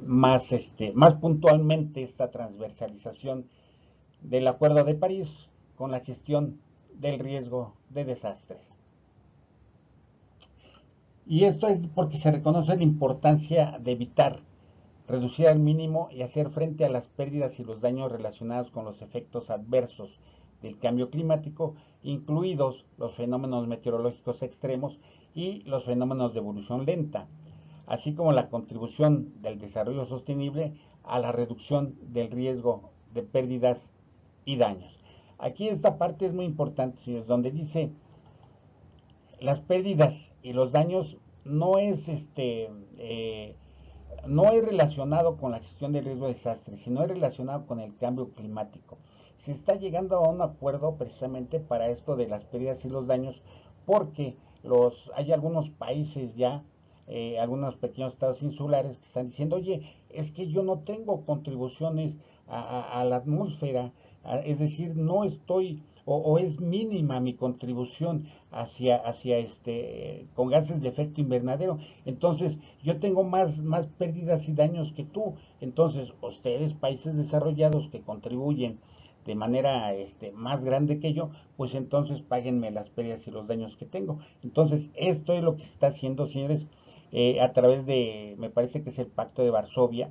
más puntualmente esta transversalización del Acuerdo de París con la gestión del riesgo de desastres. Y esto es porque se reconoce la importancia de evitar, reducir al mínimo y hacer frente a las pérdidas y los daños relacionados con los efectos adversos del cambio climático, incluidos los fenómenos meteorológicos extremos y los fenómenos de evolución lenta, así como la contribución del desarrollo sostenible a la reducción del riesgo de pérdidas y daños. Aquí esta parte es muy importante, señores, donde dice las pérdidas y los daños no es no es relacionado con la gestión del riesgo de desastre, sino es relacionado con el cambio climático. Se está llegando a un acuerdo precisamente para esto de las pérdidas y los daños, porque hay algunos países ya, algunos pequeños estados insulares que están diciendo, oye, es que yo no tengo contribuciones a la atmósfera, es decir, no estoy o es mínima mi contribución hacia con gases de efecto invernadero. Entonces, yo tengo más pérdidas y daños que tú. Entonces, ustedes, países desarrollados que contribuyen de manera más grande que yo, pues entonces páguenme las pérdidas y los daños que tengo. Entonces, esto es lo que se está haciendo, señores, a través de, me parece que es el Pacto de Varsovia,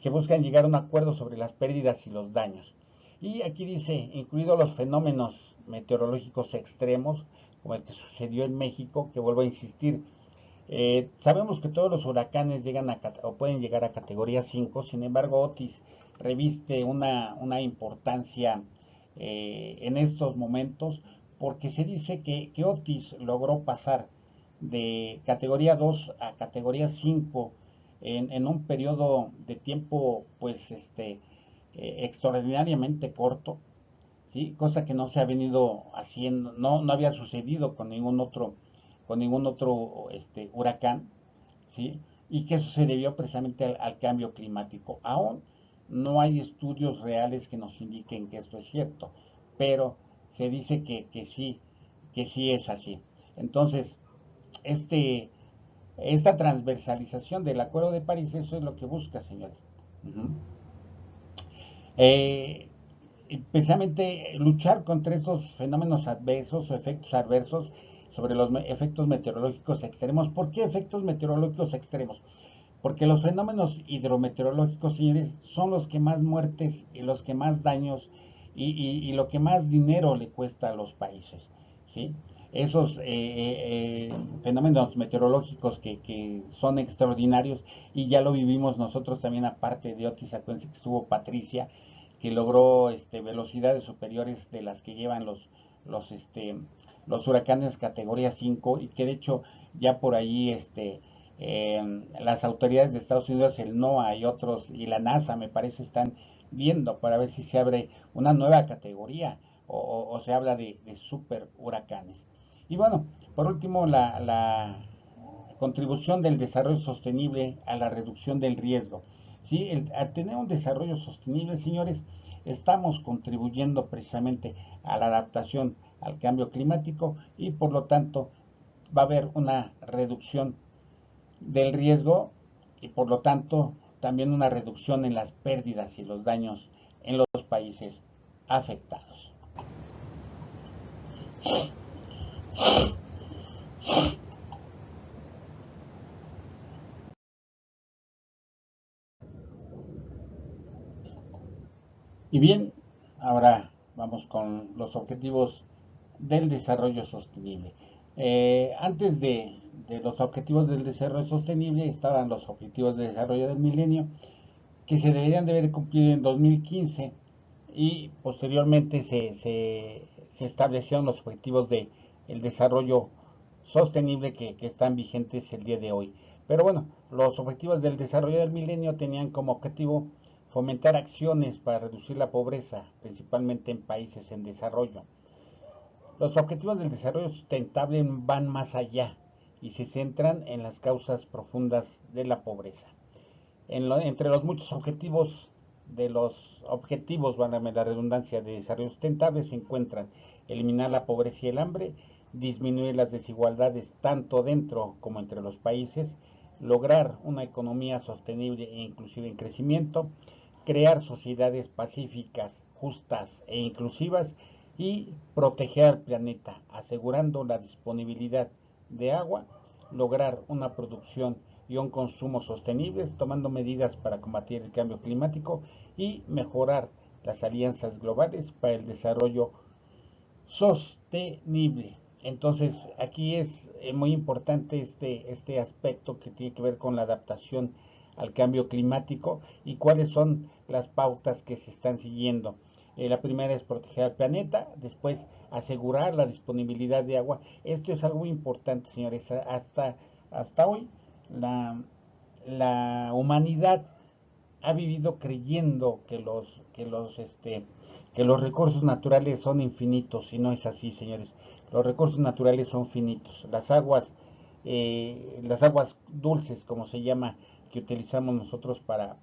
que buscan llegar a un acuerdo sobre las pérdidas y los daños. Y aquí dice, incluidos los fenómenos meteorológicos extremos, como el que sucedió en México, que vuelvo a insistir, sabemos que todos los huracanes llegan o pueden llegar a categoría 5, sin embargo Otis reviste una importancia en estos momentos porque se dice que Otis logró pasar de categoría 2 a categoría 5 en un periodo de tiempo pues extraordinariamente corto, ¿sí? Cosa que no se ha venido haciendo, no había sucedido con ningún otro huracán, ¿sí? Y que eso se debió precisamente al cambio climático. Aún no hay estudios reales que nos indiquen que esto es cierto, pero se dice que sí es así. Entonces, este, esta transversalización del Acuerdo de París, eso es lo que busca, señores. Uh-huh. eh, Precisamente luchar contra esos fenómenos adversos o efectos adversos sobre los efectos meteorológicos extremos. ¿Por qué efectos meteorológicos extremos? Porque los fenómenos hidrometeorológicos, señores, son los que más muertes y los que más daños y lo que más dinero le cuesta a los países, ¿sí? Esos fenómenos meteorológicos que son extraordinarios y ya lo vivimos nosotros también, aparte de Otis, acuérdense que estuvo Patricia, que logró velocidades superiores de las que llevan los, este, los huracanes categoría 5 y que de hecho ya por ahí las autoridades de Estados Unidos, el NOAA y otros, y la NASA me parece, están viendo para ver si se abre una nueva categoría o se habla de super huracanes. Y bueno, por último, la contribución del desarrollo sostenible a la reducción del riesgo. ¿Sí? Al tener un desarrollo sostenible, señores, estamos contribuyendo precisamente a la adaptación al cambio climático y por lo tanto va a haber una reducción del riesgo y por lo tanto también una reducción en las pérdidas y los daños en los países afectados. Y bien, ahora vamos con los objetivos del desarrollo sostenible. Antes de los objetivos del desarrollo sostenible estaban los objetivos de desarrollo del milenio, que se deberían de haber cumplido en 2015 y posteriormente se establecieron los objetivos de el desarrollo sostenible que están vigentes el día de hoy. Pero bueno, los objetivos del desarrollo del milenio tenían como objetivo fomentar acciones para reducir la pobreza, principalmente en países en desarrollo. Los objetivos del desarrollo sustentable van más allá y se centran en las causas profundas de la pobreza. Entre los muchos objetivos válgame la redundancia, de desarrollo sustentable se encuentran eliminar la pobreza y el hambre, disminuir las desigualdades tanto dentro como entre los países, lograr una economía sostenible e inclusiva en crecimiento, crear sociedades pacíficas, justas e inclusivas y proteger al planeta, asegurando la disponibilidad de agua, lograr una producción y un consumo sostenibles, tomando medidas para combatir el cambio climático y mejorar las alianzas globales para el desarrollo sostenible. Entonces, aquí es muy importante este aspecto que tiene que ver con la adaptación al cambio climático y cuáles son las pautas que se están siguiendo. La primera es proteger al planeta, después asegurar la disponibilidad de agua. Esto es algo muy importante, señores. Hasta hoy la humanidad ha vivido creyendo que los recursos naturales son infinitos, y no es así, señores. Los recursos naturales son finitos. Las aguas dulces, como se llama, que utilizamos nosotros para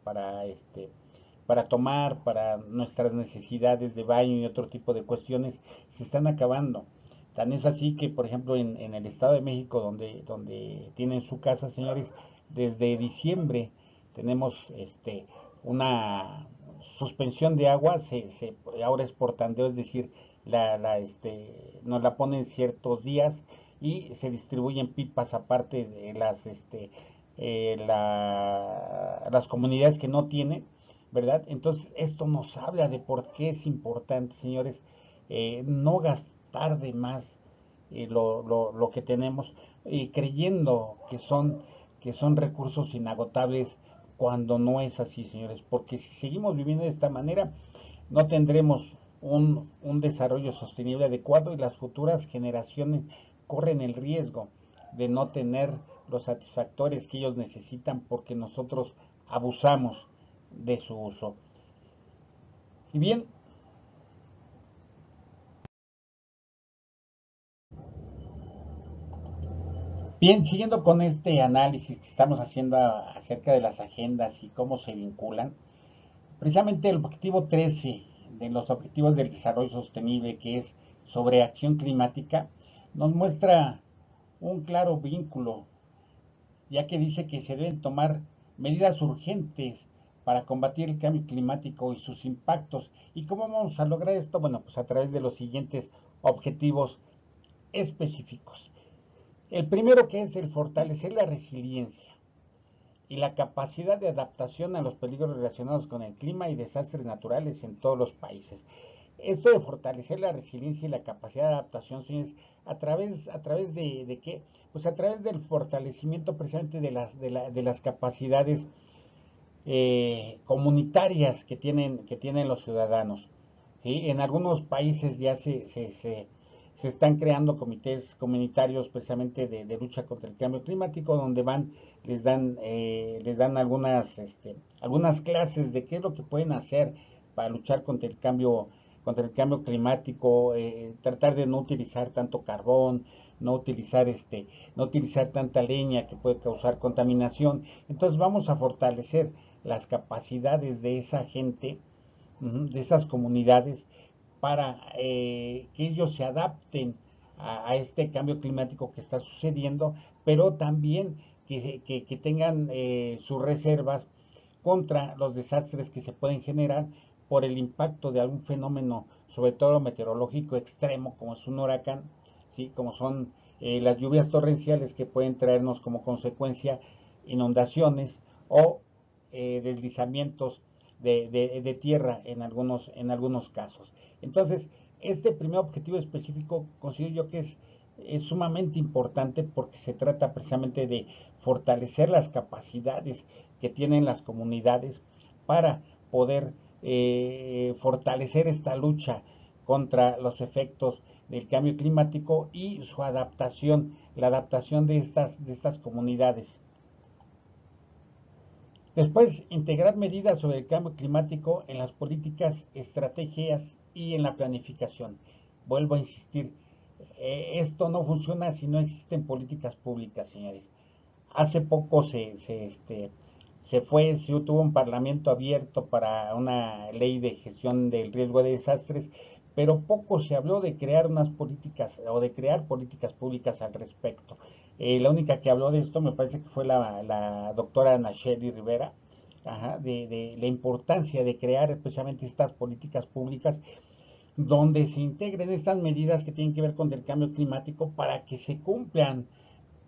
tomar, para nuestras necesidades de baño y otro tipo de cuestiones, se están acabando. Tan es así que, por ejemplo, en el Estado de México, donde tienen su casa, señores, desde diciembre tenemos una suspensión de agua, ahora es por tandeo, es decir, nos la ponen ciertos días y se distribuyen pipas aparte de las comunidades que no tienen, ¿verdad? Entonces, esto nos habla de por qué es importante, señores, no gastar de más lo que tenemos, creyendo que son recursos inagotables, cuando no es así, señores, porque si seguimos viviendo de esta manera, no tendremos un desarrollo sostenible adecuado, y las futuras generaciones corren el riesgo de no tener los satisfactores que ellos necesitan, porque nosotros abusamos de su uso. Y bien, siguiendo con este análisis que estamos haciendo acerca de las agendas y cómo se vinculan, precisamente el objetivo 13 de los Objetivos del Desarrollo Sostenible, que es sobre acción climática, nos muestra un claro vínculo, ya que dice que se deben tomar medidas urgentes para combatir el cambio climático y sus impactos. ¿Y cómo vamos a lograr esto? Bueno, pues a través de los siguientes objetivos específicos. El primero, que es el fortalecer la resiliencia y la capacidad de adaptación a los peligros relacionados con el clima y desastres naturales en todos los países. Esto de fortalecer la resiliencia y la capacidad de adaptación, señores, a través de qué? Pues a través del fortalecimiento precisamente de las capacidades comunitarias que tienen los ciudadanos. ¿Sí? En algunos países ya se están creando comités comunitarios precisamente de lucha contra el cambio climático, donde les dan algunas clases de qué es lo que pueden hacer para luchar contra el cambio climático, tratar de no utilizar tanto carbón, no utilizar tanta leña que puede causar contaminación. Entonces vamos a fortalecer las capacidades de esa gente, de esas comunidades, para que ellos se adapten este cambio climático que está sucediendo, pero también que tengan sus reservas contra los desastres que se pueden generar por el impacto de algún fenómeno, sobre todo meteorológico extremo, como es un huracán, ¿sí? Como son las lluvias torrenciales, que pueden traernos como consecuencia inundaciones o deslizamientos de tierra en algunos casos. Entonces, este primer objetivo específico considero yo que es sumamente importante, porque se trata precisamente de fortalecer las capacidades que tienen las comunidades para poder fortalecer esta lucha contra los efectos del cambio climático y su adaptación, la adaptación de estas comunidades. Después, integrar medidas sobre el cambio climático en las políticas, estrategias y en la planificación. Vuelvo a insistir, esto no funciona si no existen políticas públicas, señores. Hace poco se tuvo un parlamento abierto para una ley de gestión del riesgo de desastres, pero poco se habló de crear unas políticas o de crear políticas públicas al respecto. La única que habló de esto me parece que fue la doctora Nacheli Rivera, ajá, de la importancia de crear especialmente estas políticas públicas, donde se integren estas medidas que tienen que ver con el cambio climático, para que se cumplan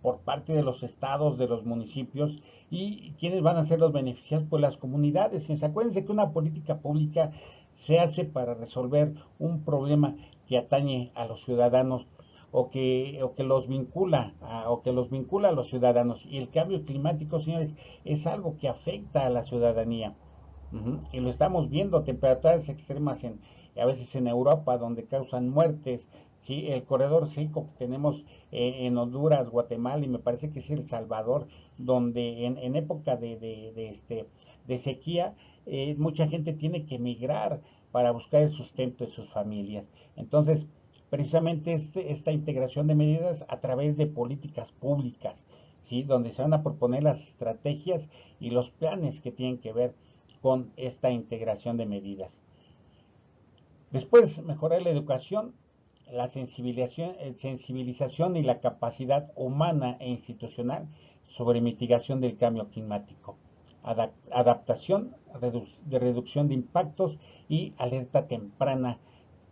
por parte de los estados, de los municipios. ¿Y quiénes van a ser los beneficiados? Pues las comunidades. Y acuérdense que una política pública se hace para resolver un problema que atañe a los ciudadanos, o que los vincula a los ciudadanos. Y el cambio climático, señores, es algo que afecta a la ciudadanía. Y lo estamos viendo, temperaturas extremas a veces en Europa, donde causan muertes, ¿sí? El corredor seco que tenemos en Honduras, Guatemala y me parece que es El Salvador, donde en época de sequía mucha gente tiene que emigrar para buscar el sustento de sus familias. Entonces, precisamente esta integración de medidas a través de políticas públicas, ¿sí? Donde se van a proponer las estrategias y los planes que tienen que ver con esta integración de medidas. Después, mejorar la educación, la sensibilización y la capacidad humana e institucional sobre mitigación del cambio climático, adaptación, reducción de impactos y alerta temprana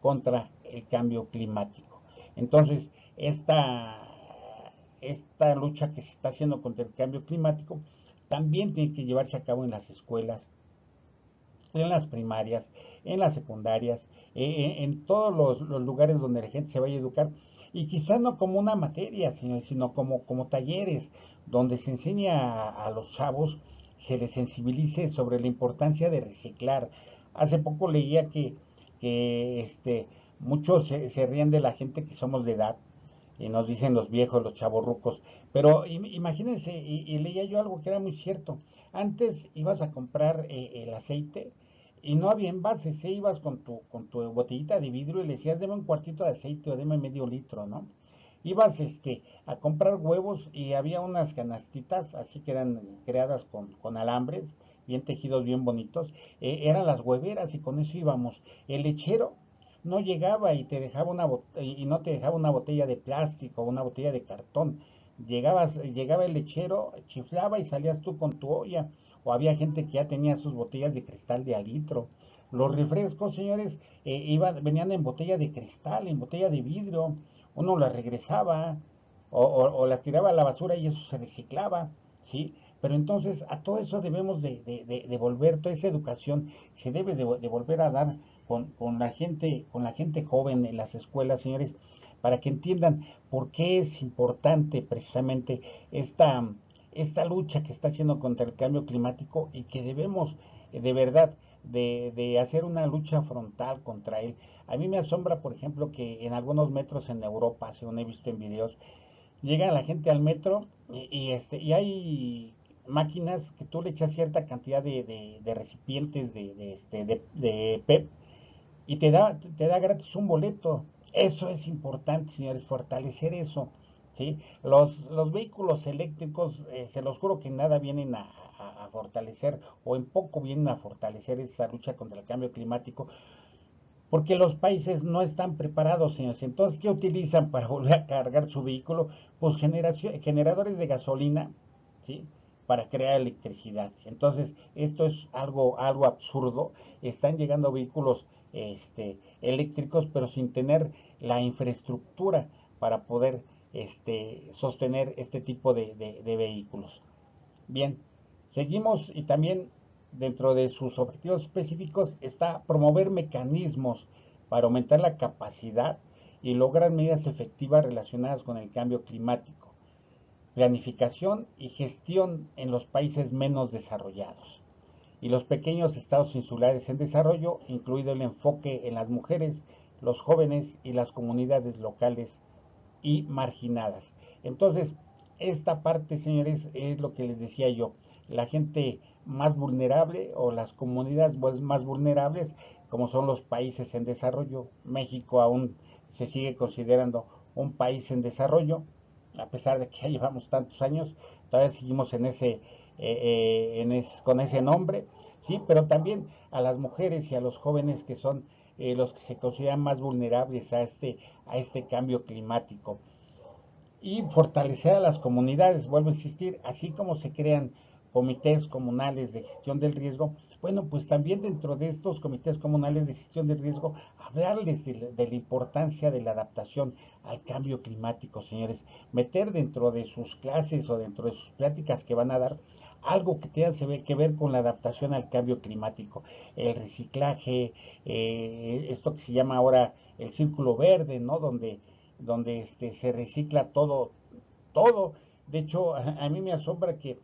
contra el cambio climático. Entonces, esta lucha que se está haciendo contra el cambio climático también tiene que llevarse a cabo en las escuelas, en las primarias, en las secundarias, en todos los lugares donde la gente se vaya a educar, y quizás no como una materia, sino como talleres, donde se enseña a los chavos, se les sensibilice sobre la importancia de reciclar. Hace poco leía que muchos se ríen de la gente que somos de edad, y nos dicen los viejos, los chavorrucos. Pero imagínense, y leía yo algo que era muy cierto. Antes ibas a comprar el aceite y no había envases, ibas con tu botellita de vidrio y le decías, deme un cuartito de aceite o deme medio litro, ¿no? Ibas a comprar huevos y había unas canastitas, así que eran creadas con alambres, bien tejidos, bien bonitos, eran las hueveras y con eso íbamos. El lechero no llegaba y te dejaba y no te dejaba una botella de plástico o una botella de cartón. Llegaba el lechero, chiflaba y salías tú con tu olla. O había gente que ya tenía sus botellas de cristal de alitro. Los refrescos, señores, venían en botella de cristal, en botella de vidrio. Uno las regresaba o las tiraba a la basura y eso se reciclaba, ¿sí? Pero entonces a todo eso debemos de volver, toda esa educación se debe de volver a dar con la gente joven en las escuelas, señores, para que entiendan por qué es importante precisamente esta lucha que está haciendo contra el cambio climático y que debemos de verdad de hacer una lucha frontal contra él. A mí me asombra, por ejemplo, que en algunos metros en Europa, según he visto en videos, llega la gente al metro y hay máquinas que tú le echas cierta cantidad de recipientes de PEP y te da gratis un boleto. Eso es importante, señores, fortalecer eso. ¿Sí? Los vehículos eléctricos, se los juro que nada vienen a fortalecer o en poco vienen a fortalecer esa lucha contra el cambio climático, porque los países no están preparados, señores. Entonces, ¿qué utilizan para volver a cargar su vehículo? Pues generadores de gasolina, ¿sí? Para crear electricidad. Entonces, esto es algo absurdo. Están llegando vehículos eléctricos, pero sin tener la infraestructura para poder sostener este tipo de vehículos. Bien, seguimos y también dentro de sus objetivos específicos está promover mecanismos para aumentar la capacidad y lograr medidas efectivas relacionadas con el cambio climático, planificación y gestión en los países menos desarrollados y los pequeños estados insulares en desarrollo, incluido el enfoque en las mujeres, los jóvenes y las comunidades locales y marginadas. Entonces, esta parte, señores, es lo que les decía yo. La gente más vulnerable o las comunidades más vulnerables, como son los países en desarrollo. México aún se sigue considerando un país en desarrollo, a pesar de que ya llevamos tantos años, todavía seguimos con ese nombre, sí, pero también a las mujeres y a los jóvenes que son los que se consideran más vulnerables a este cambio climático. Y fortalecer a las comunidades, vuelvo a insistir, así como se crean comités comunales de gestión del riesgo, bueno, pues también dentro de estos comités comunales de gestión del riesgo, hablarles de la importancia de la adaptación al cambio climático, señores, meter dentro de sus clases o dentro de sus pláticas que van a dar algo que tenga que ver con la adaptación al cambio climático, el reciclaje, esto que se llama ahora el círculo verde, ¿no? Donde se recicla todo. De hecho, a mí me asombra que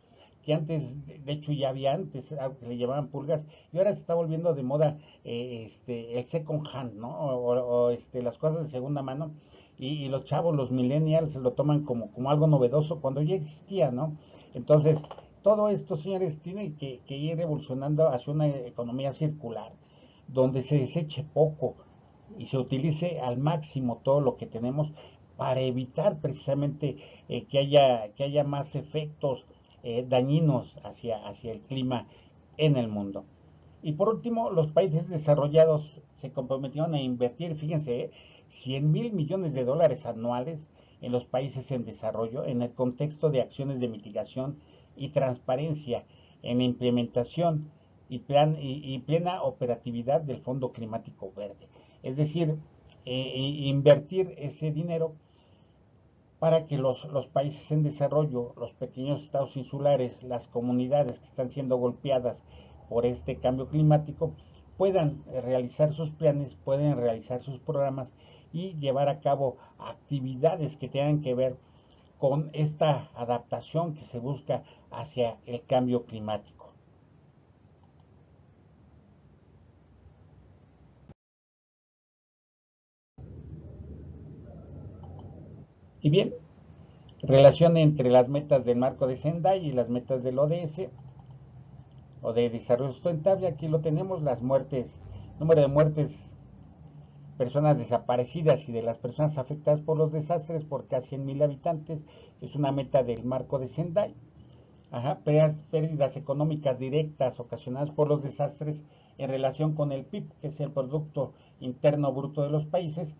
que antes, de hecho ya había antes, algo que le llamaban pulgas, y ahora se está volviendo de moda el second hand, ¿no? Las cosas de segunda mano, y los chavos, los millennials, lo toman como algo novedoso cuando ya existía, ¿no? Entonces, todo esto, señores, tiene que ir evolucionando hacia una economía circular, donde se deseche poco y se utilice al máximo todo lo que tenemos para evitar precisamente que haya más efectos dañinos hacia el clima en el mundo. Y por último, los países desarrollados se comprometieron a invertir, fíjense, 100 mil millones de dólares anuales en los países en desarrollo en el contexto de acciones de mitigación y transparencia en la implementación y plena operatividad del Fondo Climático Verde. Es decir, invertir ese dinero para que los países en desarrollo, los pequeños estados insulares, las comunidades que están siendo golpeadas por este cambio climático, puedan realizar sus planes, pueden realizar sus programas y llevar a cabo actividades que tengan que ver con esta adaptación que se busca hacia el cambio climático. Y bien, relación entre las metas del marco de Sendai y las metas del ODS o de desarrollo sustentable. Aquí lo tenemos, las muertes, número de muertes, personas desaparecidas y de las personas afectadas por los desastres por casi 100,000 habitantes, es una meta del marco de Sendai. Ajá, pérdidas económicas directas ocasionadas por los desastres en relación con el PIB, que es el Producto Interno Bruto de los países,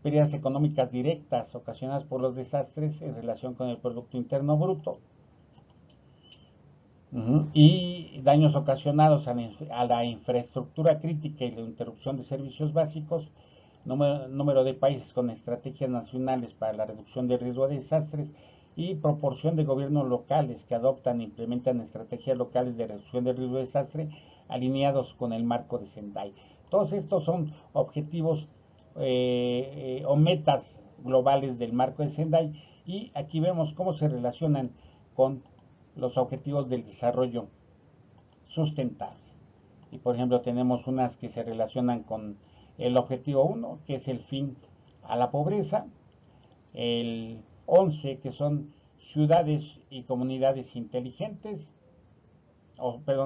pérdidas económicas directas ocasionadas por los desastres en relación con el Producto Interno Bruto, y daños ocasionados a la infraestructura crítica y la interrupción de servicios básicos, número de países con estrategias nacionales para la reducción del riesgo de desastres y proporción de gobiernos locales que adoptan e implementan estrategias locales de reducción del riesgo de desastre alineados con el marco de Sendai. Todos estos son objetivos o metas globales del marco de Sendai, y aquí vemos cómo se relacionan con los objetivos del desarrollo sustentable. Y por ejemplo tenemos unas que se relacionan con el objetivo 1, que es el fin a la pobreza, el 11, que son ciudades y comunidades inteligentes,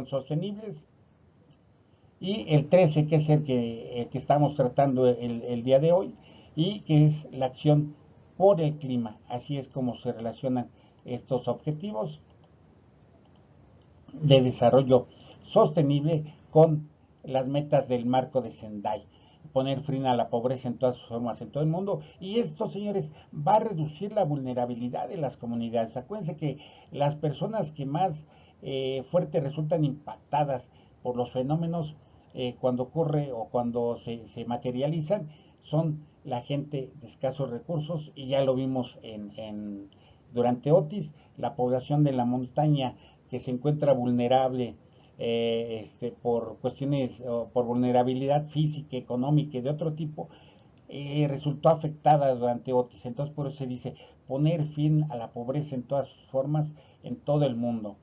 sostenibles, y el 13, que es el que estamos tratando el día de hoy, y que es la acción por el clima. Así es como se relacionan estos objetivos de desarrollo sostenible con las metas del marco de Sendai. Poner fin a la pobreza en todas sus formas en todo el mundo. Y esto, señores, va a reducir la vulnerabilidad de las comunidades. Acuérdense que las personas que más fuerte resultan impactadas por los fenómenos cuando ocurre o cuando se materializan son la gente de escasos recursos, y ya lo vimos durante Otis, la población de la montaña que se encuentra vulnerable por cuestiones, por vulnerabilidad física, económica y de otro tipo, resultó afectada durante Otis. Entonces por eso se dice poner fin a la pobreza en todas sus formas en todo el mundo.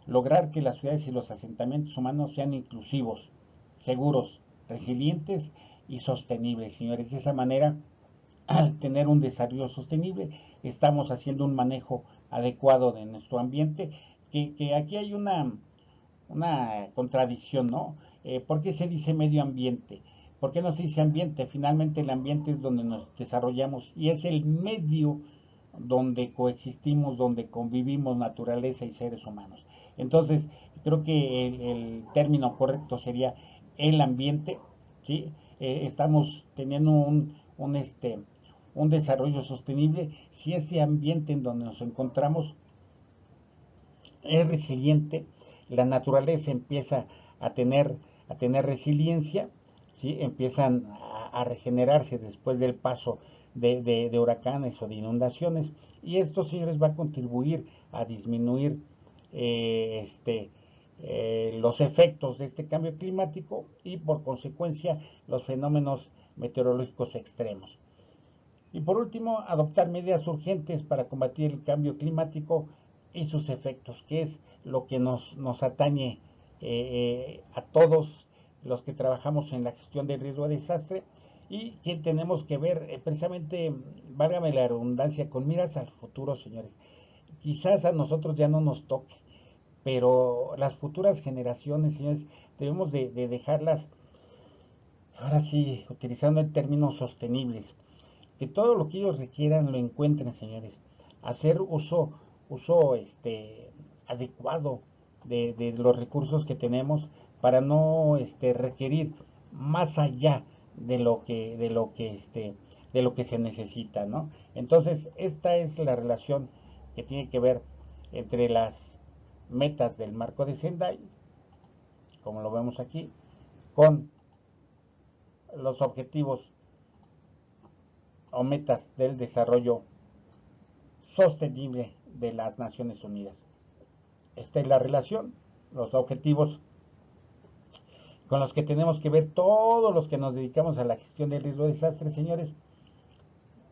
Lograr que las ciudades y los asentamientos humanos sean inclusivos, seguros, resilientes y sostenibles, señores. De esa manera, al tener un desarrollo sostenible, estamos haciendo un manejo adecuado de nuestro ambiente, que aquí hay una contradicción, ¿no? ¿Por qué se dice medio ambiente? ¿Por qué no se dice ambiente? Finalmente el ambiente es donde nos desarrollamos y es el medio donde coexistimos, donde convivimos naturaleza y seres humanos. Entonces, creo que el término correcto sería el ambiente, ¿sí? Estamos teniendo un desarrollo sostenible si ese ambiente en donde nos encontramos es resiliente, la naturaleza empieza a tener resiliencia, ¿sí? Empiezan a regenerarse después del paso de huracanes o de inundaciones, y esto, señores, va a contribuir a disminuir los efectos de este cambio climático y por consecuencia los fenómenos meteorológicos extremos. Y por último, adoptar medidas urgentes para combatir el cambio climático y sus efectos, que es lo que nos atañe a todos los que trabajamos en la gestión de riesgo de desastre y que tenemos que ver precisamente, válgame la redundancia, con miras al futuro, señores. Quizás a nosotros ya no nos toque, pero las futuras generaciones, señores, debemos de dejarlas, ahora sí, utilizando el término sostenibles, que todo lo que ellos requieran lo encuentren, señores. Hacer uso adecuado de los recursos que tenemos para no requerir más allá de lo que se necesita, ¿no? Entonces, esta es la relación que tiene que ver entre las metas del marco de Sendai, como lo vemos aquí, con los objetivos o metas del desarrollo sostenible de las Naciones Unidas. Esta es la relación, los objetivos con los que tenemos que ver todos los que nos dedicamos a la gestión del riesgo de desastre, señores,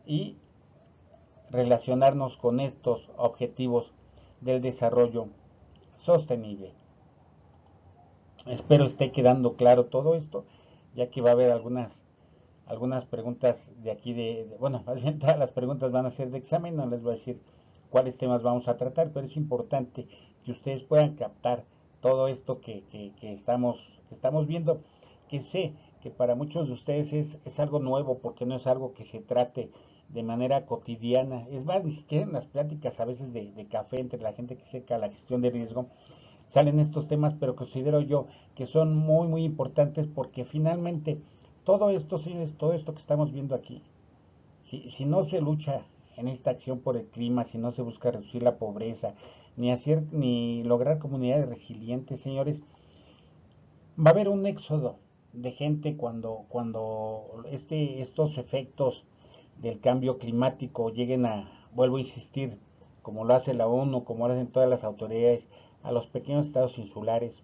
y relacionarnos con estos objetivos del desarrollo sostenible. Espero esté quedando claro todo esto, ya que va a haber algunas preguntas de aquí bueno, más bien todas las preguntas van a ser de examen, no les voy a decir cuáles temas vamos a tratar, pero es importante que ustedes puedan captar todo esto que estamos viendo, que sé que para muchos de ustedes es algo nuevo, porque no es algo que se trate de manera cotidiana. Es más, ni siquiera en las pláticas a veces de café entre la gente que seca la gestión de riesgo, salen estos temas, pero considero yo que son muy, muy importantes porque finalmente todo esto, señores, todo esto que estamos viendo aquí, si no se lucha en esta acción por el clima, si no se busca reducir la pobreza, ni lograr comunidades resilientes, señores, va a haber un éxodo de gente cuando estos efectos del cambio climático lleguen vuelvo a insistir, como lo hace la ONU, como lo hacen todas las autoridades, a los pequeños estados insulares,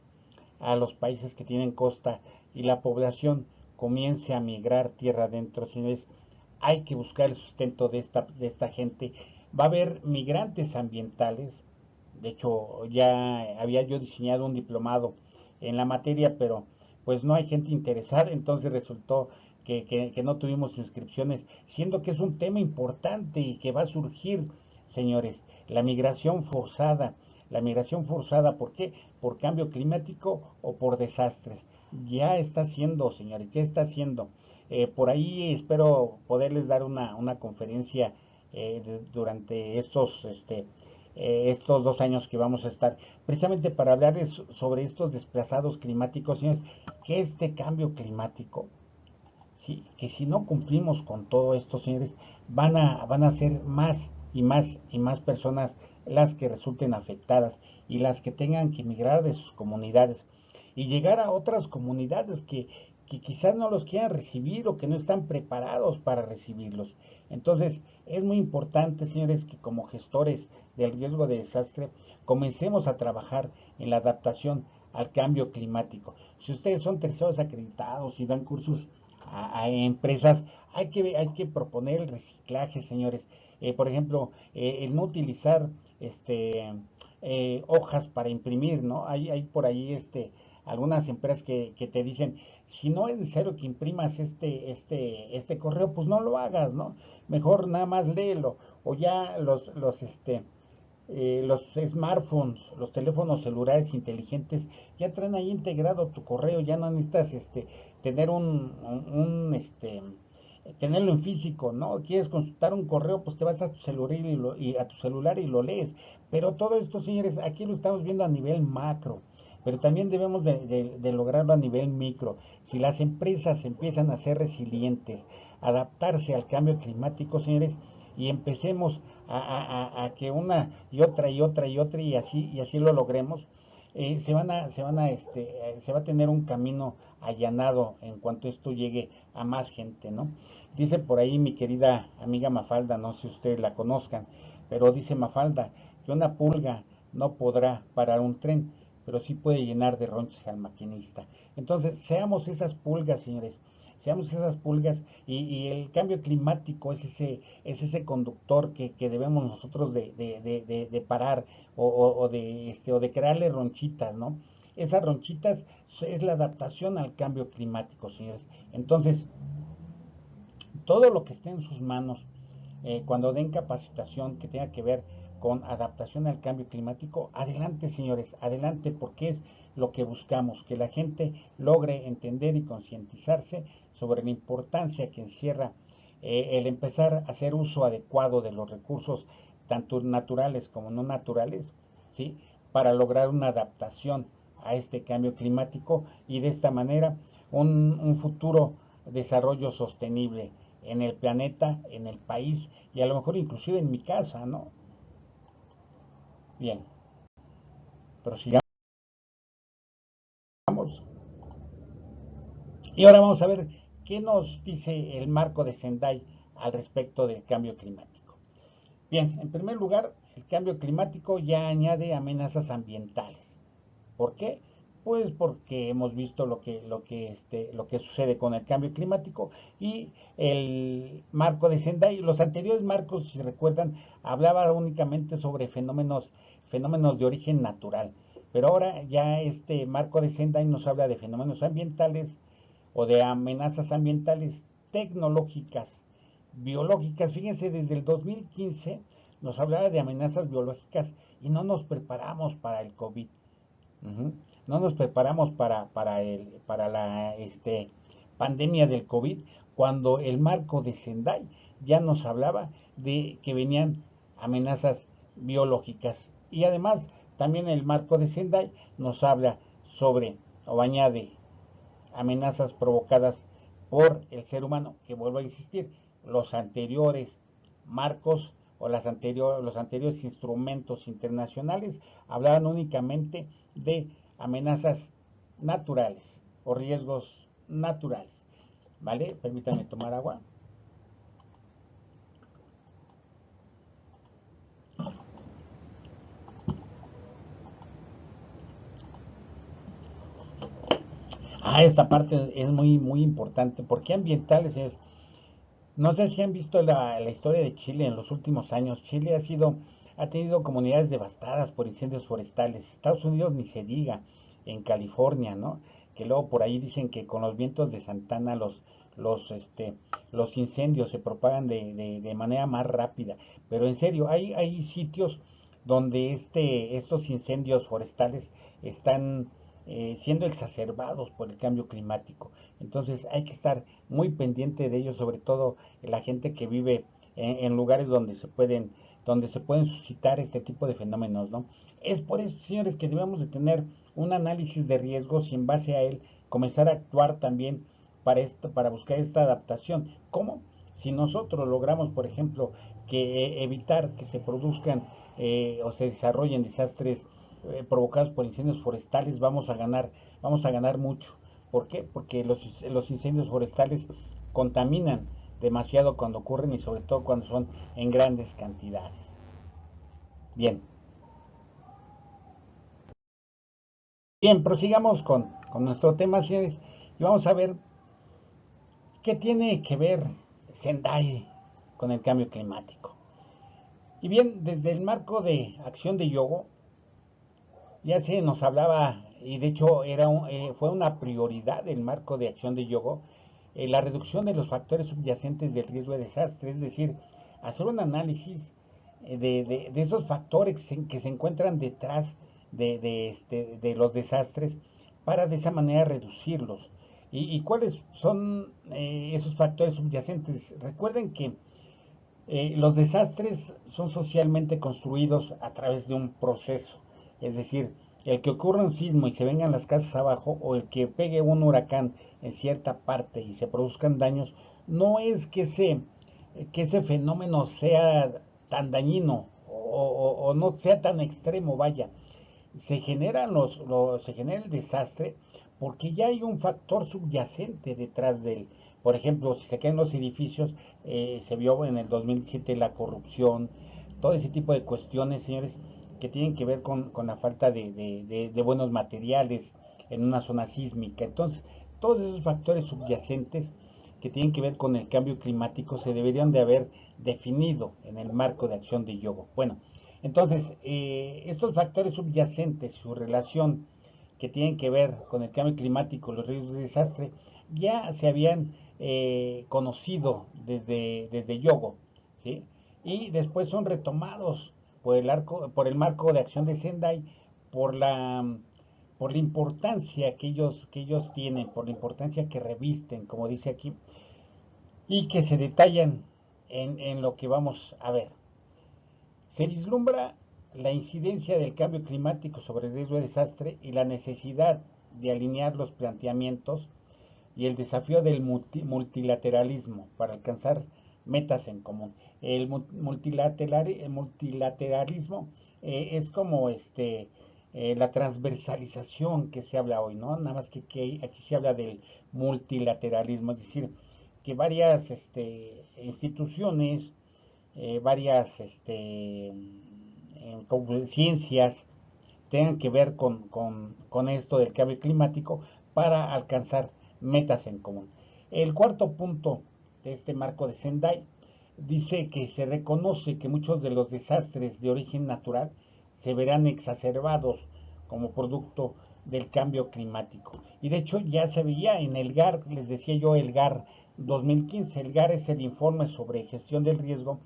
a los países que tienen costa y la población comience a migrar tierra adentro, señores, hay que buscar el sustento de esta gente. Va a haber migrantes ambientales, de hecho ya había yo diseñado un diplomado en la materia, pero pues no hay gente interesada, entonces resultó que no tuvimos inscripciones, siendo que es un tema importante y que va a surgir, señores, la migración forzada. La migración forzada, ¿por qué? Por cambio climático o por desastres. Ya está haciendo, señores, ya está haciendo. Por ahí espero poderles dar una conferencia durante estos 2 años que vamos a estar, precisamente para hablarles sobre estos desplazados climáticos, señores, que este cambio climático, ¿sí? Que si no cumplimos con todo esto, señores, van a ser más y más y más personas las que resulten afectadas y las que tengan que emigrar de sus comunidades y llegar a otras comunidades que quizás no los quieran recibir o que no están preparados para recibirlos. Entonces, es muy importante, señores, que como gestores del riesgo de desastre comencemos a trabajar en la adaptación al cambio climático. Si ustedes son terceros acreditados y dan cursos a empresas, hay que proponer el reciclaje, señores. Por ejemplo, el no utilizar hojas para imprimir, ¿no? Hay por ahí algunas empresas que te dicen, si no es necesario que imprimas este correo, pues no lo hagas, ¿no? Mejor nada más léelo. O ya los smartphones, los teléfonos celulares inteligentes, ya traen ahí integrado tu correo, ya no necesitas tener tenerlo en físico, ¿no? Quieres consultar un correo, pues te vas a tu celular a tu celular y lo lees. Pero todo esto, señores, aquí lo estamos viendo a nivel macro, pero también debemos de lograrlo a nivel micro. Si las empresas empiezan a ser resilientes, adaptarse al cambio climático, señores, y empecemos a que una y otra y otra y otra y así lo logremos, se va a tener un camino allanado en cuanto esto llegue a más gente, ¿no? Dice por ahí mi querida amiga Mafalda, no sé si ustedes la conozcan, pero dice Mafalda que una pulga no podrá parar un tren, pero sí puede llenar de ronchas al maquinista. Entonces, seamos esas pulgas, señores. seamos esas pulgas y el cambio climático es ese conductor que debemos nosotros de parar o de crearle ronchitas, ¿no? Esas ronchitas es la adaptación al cambio climático, señores. Entonces, todo lo que esté en sus manos, cuando den capacitación que tenga que ver con adaptación al cambio climático, adelante señores, adelante, porque es lo que buscamos, que la gente logre entender y concientizarse sobre la importancia que encierra el empezar a hacer uso adecuado de los recursos, tanto naturales como no naturales, ¿sí? Para lograr una adaptación a este cambio climático y de esta manera un futuro desarrollo sostenible en el planeta, en el país y a lo mejor inclusive en mi casa, ¿no? Bien, pero sigamos. Y ahora vamos a ver qué nos dice el marco de Sendai al respecto del cambio climático. Bien, en primer lugar, el cambio climático ya añade amenazas ambientales. ¿Por qué? Pues porque hemos visto lo que sucede con el cambio climático y el marco de Sendai. Los anteriores marcos, si recuerdan, hablaba únicamente sobre fenómenos de origen natural. Pero ahora ya este marco de Sendai nos habla de fenómenos ambientales o de amenazas ambientales tecnológicas, biológicas. Fíjense, desde el 2015 nos hablaba de amenazas biológicas y no nos preparamos para el COVID. Ujú. No nos preparamos para la pandemia del COVID cuando el marco de Sendai ya nos hablaba de que venían amenazas biológicas. Y además también el marco de Sendai nos habla sobre o añade amenazas provocadas por el ser humano, que vuelvo a insistir, los anteriores marcos o los anteriores instrumentos internacionales hablaban únicamente de amenazas naturales o riesgos naturales. ¿Vale? Permítanme tomar agua. Esta parte es muy importante. ¿Por qué ambientales? No sé si han visto la historia de Chile en los últimos años. Chile ha tenido comunidades devastadas por incendios forestales. Estados Unidos ni se diga, en California, ¿no? Que luego por ahí dicen que con los vientos de Santana los, este, los incendios se propagan de manera más rápida. Pero en serio, hay sitios donde estos incendios forestales están siendo exacerbados por el cambio climático. Entonces hay que estar muy pendiente de ellos, sobre todo la gente que vive en lugares donde se pueden suscitar este tipo de fenómenos, ¿no? Es por eso, señores, que debemos de tener un análisis de riesgos y en base a él comenzar a actuar también para buscar esta adaptación. ¿Cómo? Si nosotros logramos, por ejemplo, evitar que se produzcan o se desarrollen desastres provocados por incendios forestales, vamos a ganar mucho. ¿Por qué? Porque los incendios forestales contaminan demasiado cuando ocurren y sobre todo cuando son en grandes cantidades. Bien, bien, prosigamos con nuestro tema, señores, y vamos a ver qué tiene que ver Sendai con el cambio climático. Y bien, desde el marco de acción de Yogo, ya se nos hablaba, y de hecho fue una prioridad del marco de acción de Yogo, la reducción de los factores subyacentes del riesgo de desastre, es decir, hacer un análisis de esos factores que se encuentran detrás de los desastres para de esa manera reducirlos. ¿Y cuáles son esos factores subyacentes? Recuerden que los desastres son socialmente construidos a través de un proceso, es decir, el que ocurra un sismo y se vengan las casas abajo o el que pegue un huracán en cierta parte y se produzcan daños, no es que ese fenómeno sea tan dañino o no sea tan extremo, vaya. Se genera el desastre porque ya hay un factor subyacente detrás de él. Por ejemplo, si se caen los edificios, se vio en el 2007 la corrupción, todo ese tipo de cuestiones, señores, que tienen que ver con la falta de buenos materiales en una zona sísmica. Entonces, todos esos factores subyacentes que tienen que ver con el cambio climático se deberían de haber definido en el marco de acción de Yogo. Bueno, entonces, estos factores subyacentes, su relación que tienen que ver con el cambio climático, los riesgos de desastre, ya se habían conocido desde Yogo, ¿sí? Y después son retomados por el marco de acción de Sendai, por la, por la importancia que ellos tienen, por la importancia que revisten, como dice aquí, y que se detallan en lo que vamos a ver. Se vislumbra la incidencia del cambio climático sobre el riesgo de desastre y la necesidad de alinear los planteamientos y el desafío del multilateralismo para alcanzar metas en común. El multilateralismo es como la transversalización que se habla hoy, ¿no? Nada más que aquí se habla del multilateralismo, es decir, que varias instituciones, varias ciencias tengan que ver con esto del cambio climático para alcanzar metas en común. El cuarto punto de este marco de Sendai dice que se reconoce que muchos de los desastres de origen natural se verán exacerbados como producto del cambio climático. Y de hecho ya se veía en el GAR, les decía yo, el GAR 2015. El GAR es el informe sobre gestión del riesgo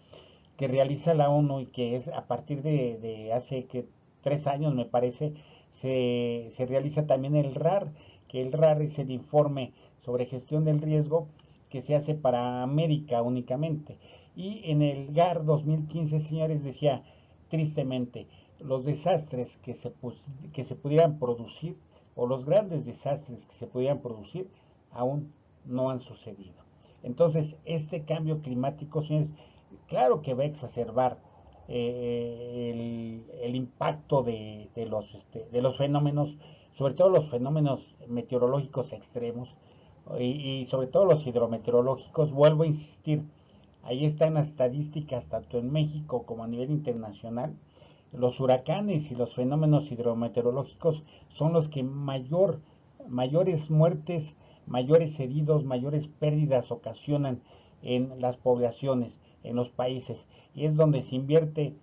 que realiza la ONU y que es a partir de hace que 3 años me parece, se realiza también el RAR, que el RAR es el informe sobre gestión del riesgo que se hace para América únicamente. Y en el GAR 2015, señores, decía tristemente, los desastres que se pudieran producir, o los grandes desastres que se pudieran producir, aún no han sucedido. Entonces, este cambio climático, señores, claro que va a exacerbar el impacto de los fenómenos, sobre todo los fenómenos meteorológicos extremos y sobre todo los hidrometeorológicos. Vuelvo a insistir, ahí están las estadísticas tanto en México como a nivel internacional. Los huracanes y los fenómenos hidrometeorológicos son los que mayores muertes, mayores heridos, mayores pérdidas ocasionan en las poblaciones, en los países, y es donde se invierte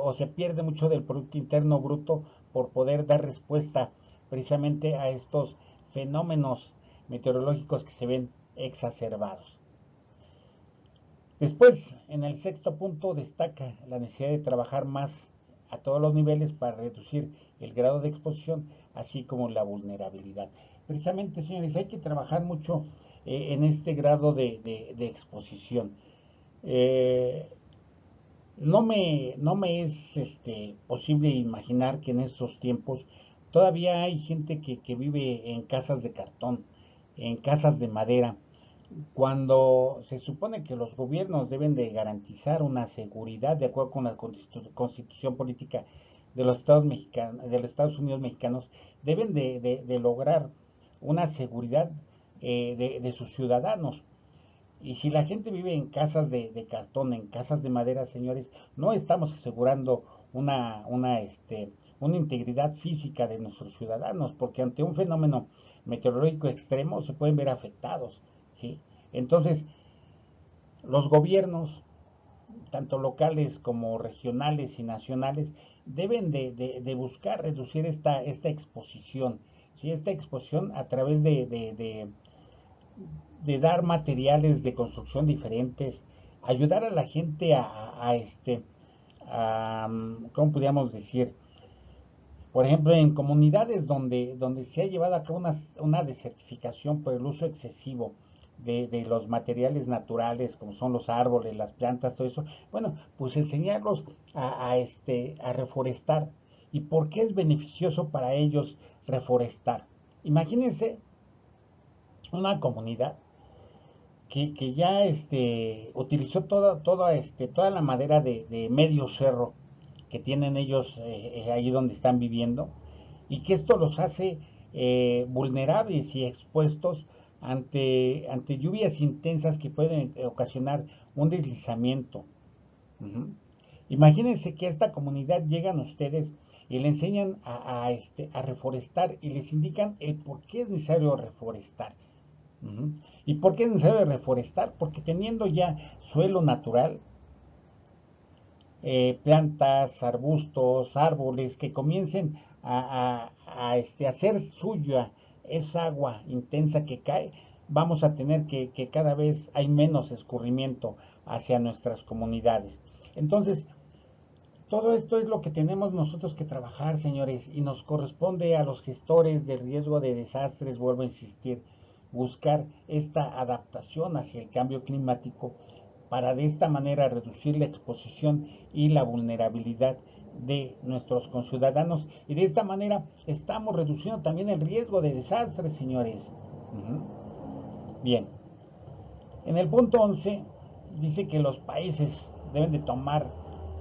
o se pierde mucho del Producto Interno Bruto por poder dar respuesta precisamente a estos fenómenos meteorológicos que se ven exacerbados. Después, en el sexto punto, destaca la necesidad de trabajar más a todos los niveles para reducir el grado de exposición, así como la vulnerabilidad. Precisamente, señores, hay que trabajar mucho en este grado de exposición. No me es posible imaginar que en estos tiempos todavía hay gente que vive en casas de cartón, en casas de madera, cuando se supone que los gobiernos deben de garantizar una seguridad de acuerdo con la constitución política de los Estados Unidos mexicanos, deben de lograr una seguridad de sus ciudadanos. Y si la gente vive en casas de cartón, en casas de madera, señores, no estamos asegurando una integridad física de nuestros ciudadanos, porque ante un fenómeno meteorológico extremo se pueden ver afectados, ¿sí? Entonces, los gobiernos, tanto locales como regionales y nacionales, deben de buscar reducir esta exposición, ¿sí? Esta exposición a través de dar materiales de construcción diferentes, ayudar a la gente ¿cómo podríamos decir? Por ejemplo, en comunidades donde se ha llevado a cabo una desertificación por el uso excesivo de los materiales naturales, como son los árboles, las plantas, todo eso, bueno, pues enseñarlos a reforestar. ¿Y por qué es beneficioso para ellos reforestar? Imagínense una comunidad que ya utilizó toda la madera de medio cerro que tienen ellos ahí donde están viviendo, y que esto los hace vulnerables y expuestos ante lluvias intensas que pueden ocasionar un deslizamiento. Uh-huh. Imagínense que a esta comunidad llegan ustedes y le enseñan a reforestar y les indican el por qué es necesario reforestar. Ujú. ¿Y por qué es necesario reforestar? Porque teniendo ya suelo natural, plantas, arbustos, árboles que comiencen a hacer suya esa agua intensa que cae, vamos a tener que cada vez hay menos escurrimiento hacia nuestras comunidades. Entonces, todo esto es lo que tenemos nosotros que trabajar, señores, y nos corresponde a los gestores del riesgo de desastres, vuelvo a insistir, buscar esta adaptación hacia el cambio climático para de esta manera reducir la exposición y la vulnerabilidad de nuestros conciudadanos y de esta manera estamos reduciendo también el riesgo de desastres, señores. Bien, en el punto 11 dice que los países deben de tomar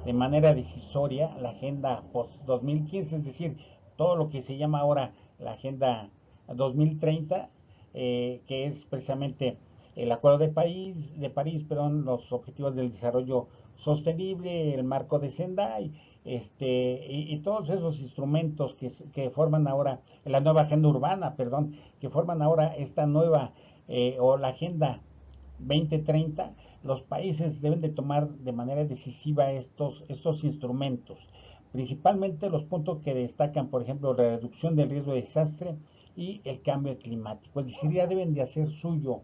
de manera decisoria la agenda post-2015, es decir, todo lo que se llama ahora la agenda 2030, que es precisamente el Acuerdo de París, perdón, los Objetivos del Desarrollo Sostenible, el marco de Sendai, y todos esos instrumentos que forman ahora la nueva agenda urbana, perdón, que forman ahora esta nueva o la agenda 2030, los países deben de tomar de manera decisiva estos instrumentos, principalmente los puntos que destacan, por ejemplo, la reducción del riesgo de desastre y el cambio climático. Es decir, ya deben de hacer suyo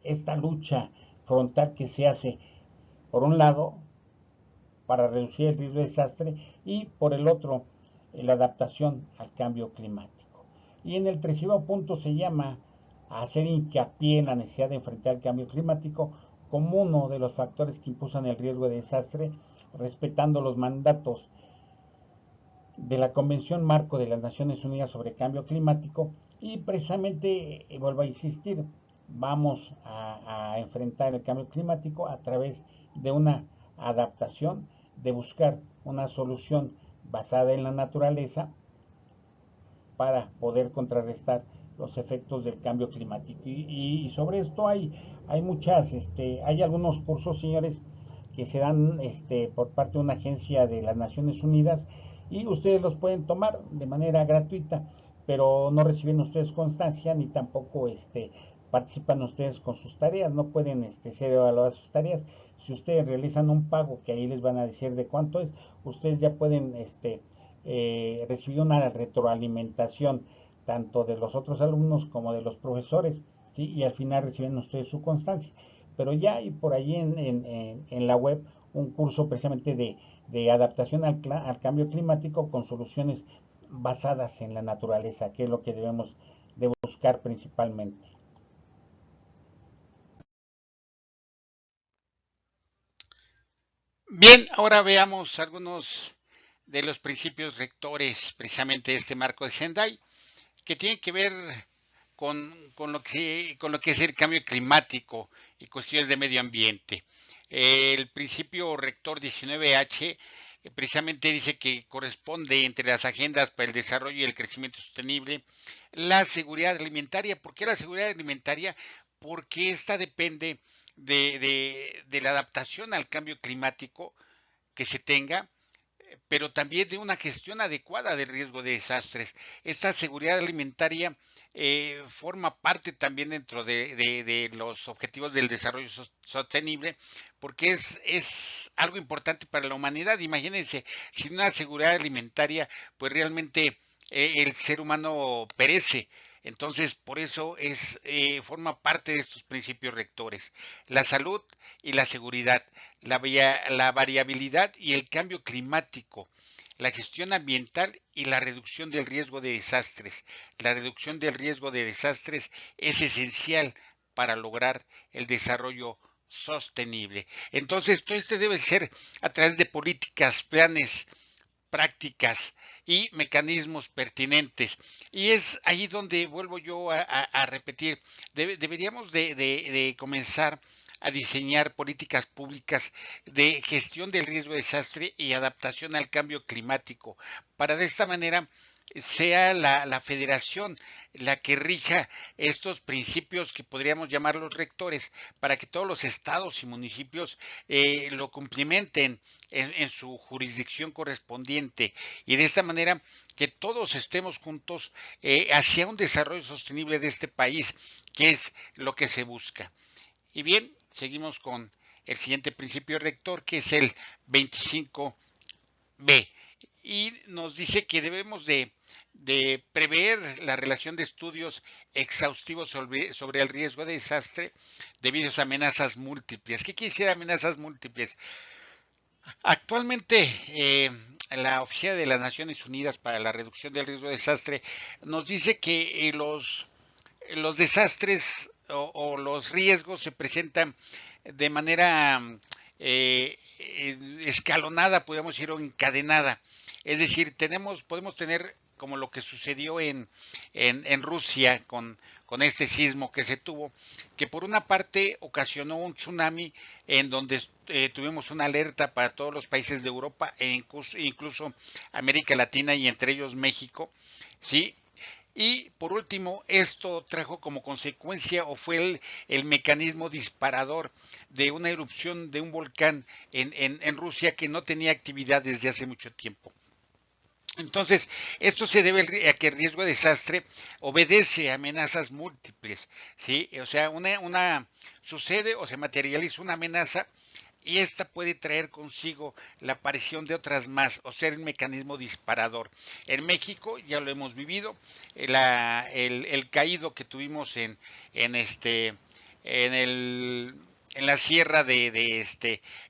esta lucha frontal que se hace, por un lado, para reducir el riesgo de desastre y por el otro, la adaptación al cambio climático. Y en el 13º punto se llama a hacer hincapié en la necesidad de enfrentar el cambio climático como uno de los factores que impulsan el riesgo de desastre, respetando los mandatos de la Convención Marco de las Naciones Unidas sobre Cambio Climático y precisamente, vuelvo a insistir, vamos a enfrentar el cambio climático a través de una adaptación, de buscar una solución basada en la naturaleza para poder contrarrestar los efectos del cambio climático. Y sobre esto hay algunos cursos, señores, que se dan por parte de una agencia de las Naciones Unidas y ustedes los pueden tomar de manera gratuita, pero no reciben ustedes constancia ni tampoco participan ustedes con sus tareas, no pueden ser evaluadas sus tareas. Si ustedes realizan un pago, que ahí les van a decir de cuánto es, ustedes ya pueden recibir una retroalimentación tanto de los otros alumnos como de los profesores, ¿sí? Y al final reciben ustedes su constancia. Pero ya hay por ahí en la web un curso precisamente de adaptación al cambio climático con soluciones basadas en la naturaleza, que es lo que debemos de buscar principalmente. Bien, ahora veamos algunos de los principios rectores precisamente de este marco de Sendai, que tienen que ver con lo que es el cambio climático y cuestiones de medio ambiente. El principio rector 19H precisamente dice que corresponde entre las agendas para el desarrollo y el crecimiento sostenible la seguridad alimentaria. ¿Por qué la seguridad alimentaria? Porque esta depende de la adaptación al cambio climático que se tenga, pero también de una gestión adecuada del riesgo de desastres. Esta seguridad alimentaria forma parte también dentro de los objetivos del desarrollo sostenible, porque es algo importante para la humanidad. Imagínense, sin una seguridad alimentaria, pues realmente el ser humano perece. Entonces, por eso forma parte de estos principios rectores. La salud y la seguridad, la variabilidad y el cambio climático, la gestión ambiental y la reducción del riesgo de desastres. La reducción del riesgo de desastres es esencial para lograr el desarrollo sostenible. Entonces, todo esto debe ser a través de políticas, planes, prácticas y mecanismos pertinentes. Y es ahí donde vuelvo yo a repetir, deberíamos de comenzar a diseñar políticas públicas de gestión del riesgo de desastre y adaptación al cambio climático, para de esta manera sea la federación la que rija estos principios que podríamos llamar los rectores, para que todos los estados y municipios lo cumplimenten en su jurisdicción correspondiente, y de esta manera que todos estemos juntos hacia un desarrollo sostenible de este país, que es lo que se busca. Y bien, seguimos con el siguiente principio rector, que es el 25B, y nos dice que debemos de prever la relación de estudios exhaustivos sobre el riesgo de desastre debido a amenazas múltiples. ¿Qué quiere decir amenazas múltiples? Actualmente, la Oficina de las Naciones Unidas para la Reducción del Riesgo de Desastre nos dice que los desastres o los riesgos se presentan de manera escalonada, podríamos decir, o encadenada. Es decir, podemos tener como lo que sucedió en Rusia con este sismo que se tuvo, que por una parte ocasionó un tsunami en donde tuvimos una alerta para todos los países de Europa e incluso América Latina y entre ellos México, ¿sí? Y por último, esto trajo como consecuencia o fue el mecanismo disparador de una erupción de un volcán en Rusia que no tenía actividad desde hace mucho tiempo. Entonces, esto se debe a que el riesgo de desastre obedece a amenazas múltiples, ¿sí? O sea, sucede o se materializa una amenaza y esta puede traer consigo la aparición de otras más, o ser el mecanismo disparador. En México ya lo hemos vivido, el caído que tuvimos en el en la sierra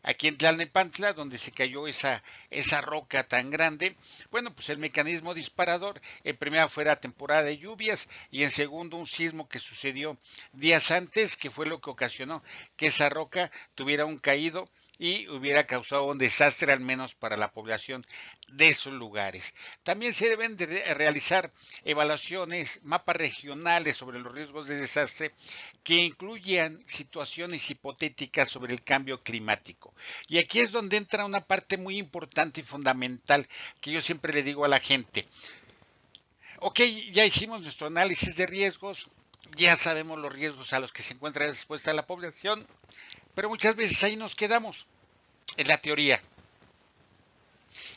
aquí en Tlalnepantla, donde se cayó esa roca tan grande. Bueno, pues el mecanismo disparador, en primera fue la temporada de lluvias, y en segundo un sismo que sucedió días antes, que fue lo que ocasionó que esa roca tuviera un caído y hubiera causado un desastre, al menos para la población de esos lugares. También se deben de realizar evaluaciones, mapas regionales sobre los riesgos de desastre, que incluyan situaciones hipotéticas sobre el cambio climático. Y aquí es donde entra una parte muy importante y fundamental que yo siempre le digo a la gente. Ok, ya hicimos nuestro análisis de riesgos, ya sabemos los riesgos a los que se encuentra expuesta la población, pero muchas veces ahí nos quedamos en la teoría.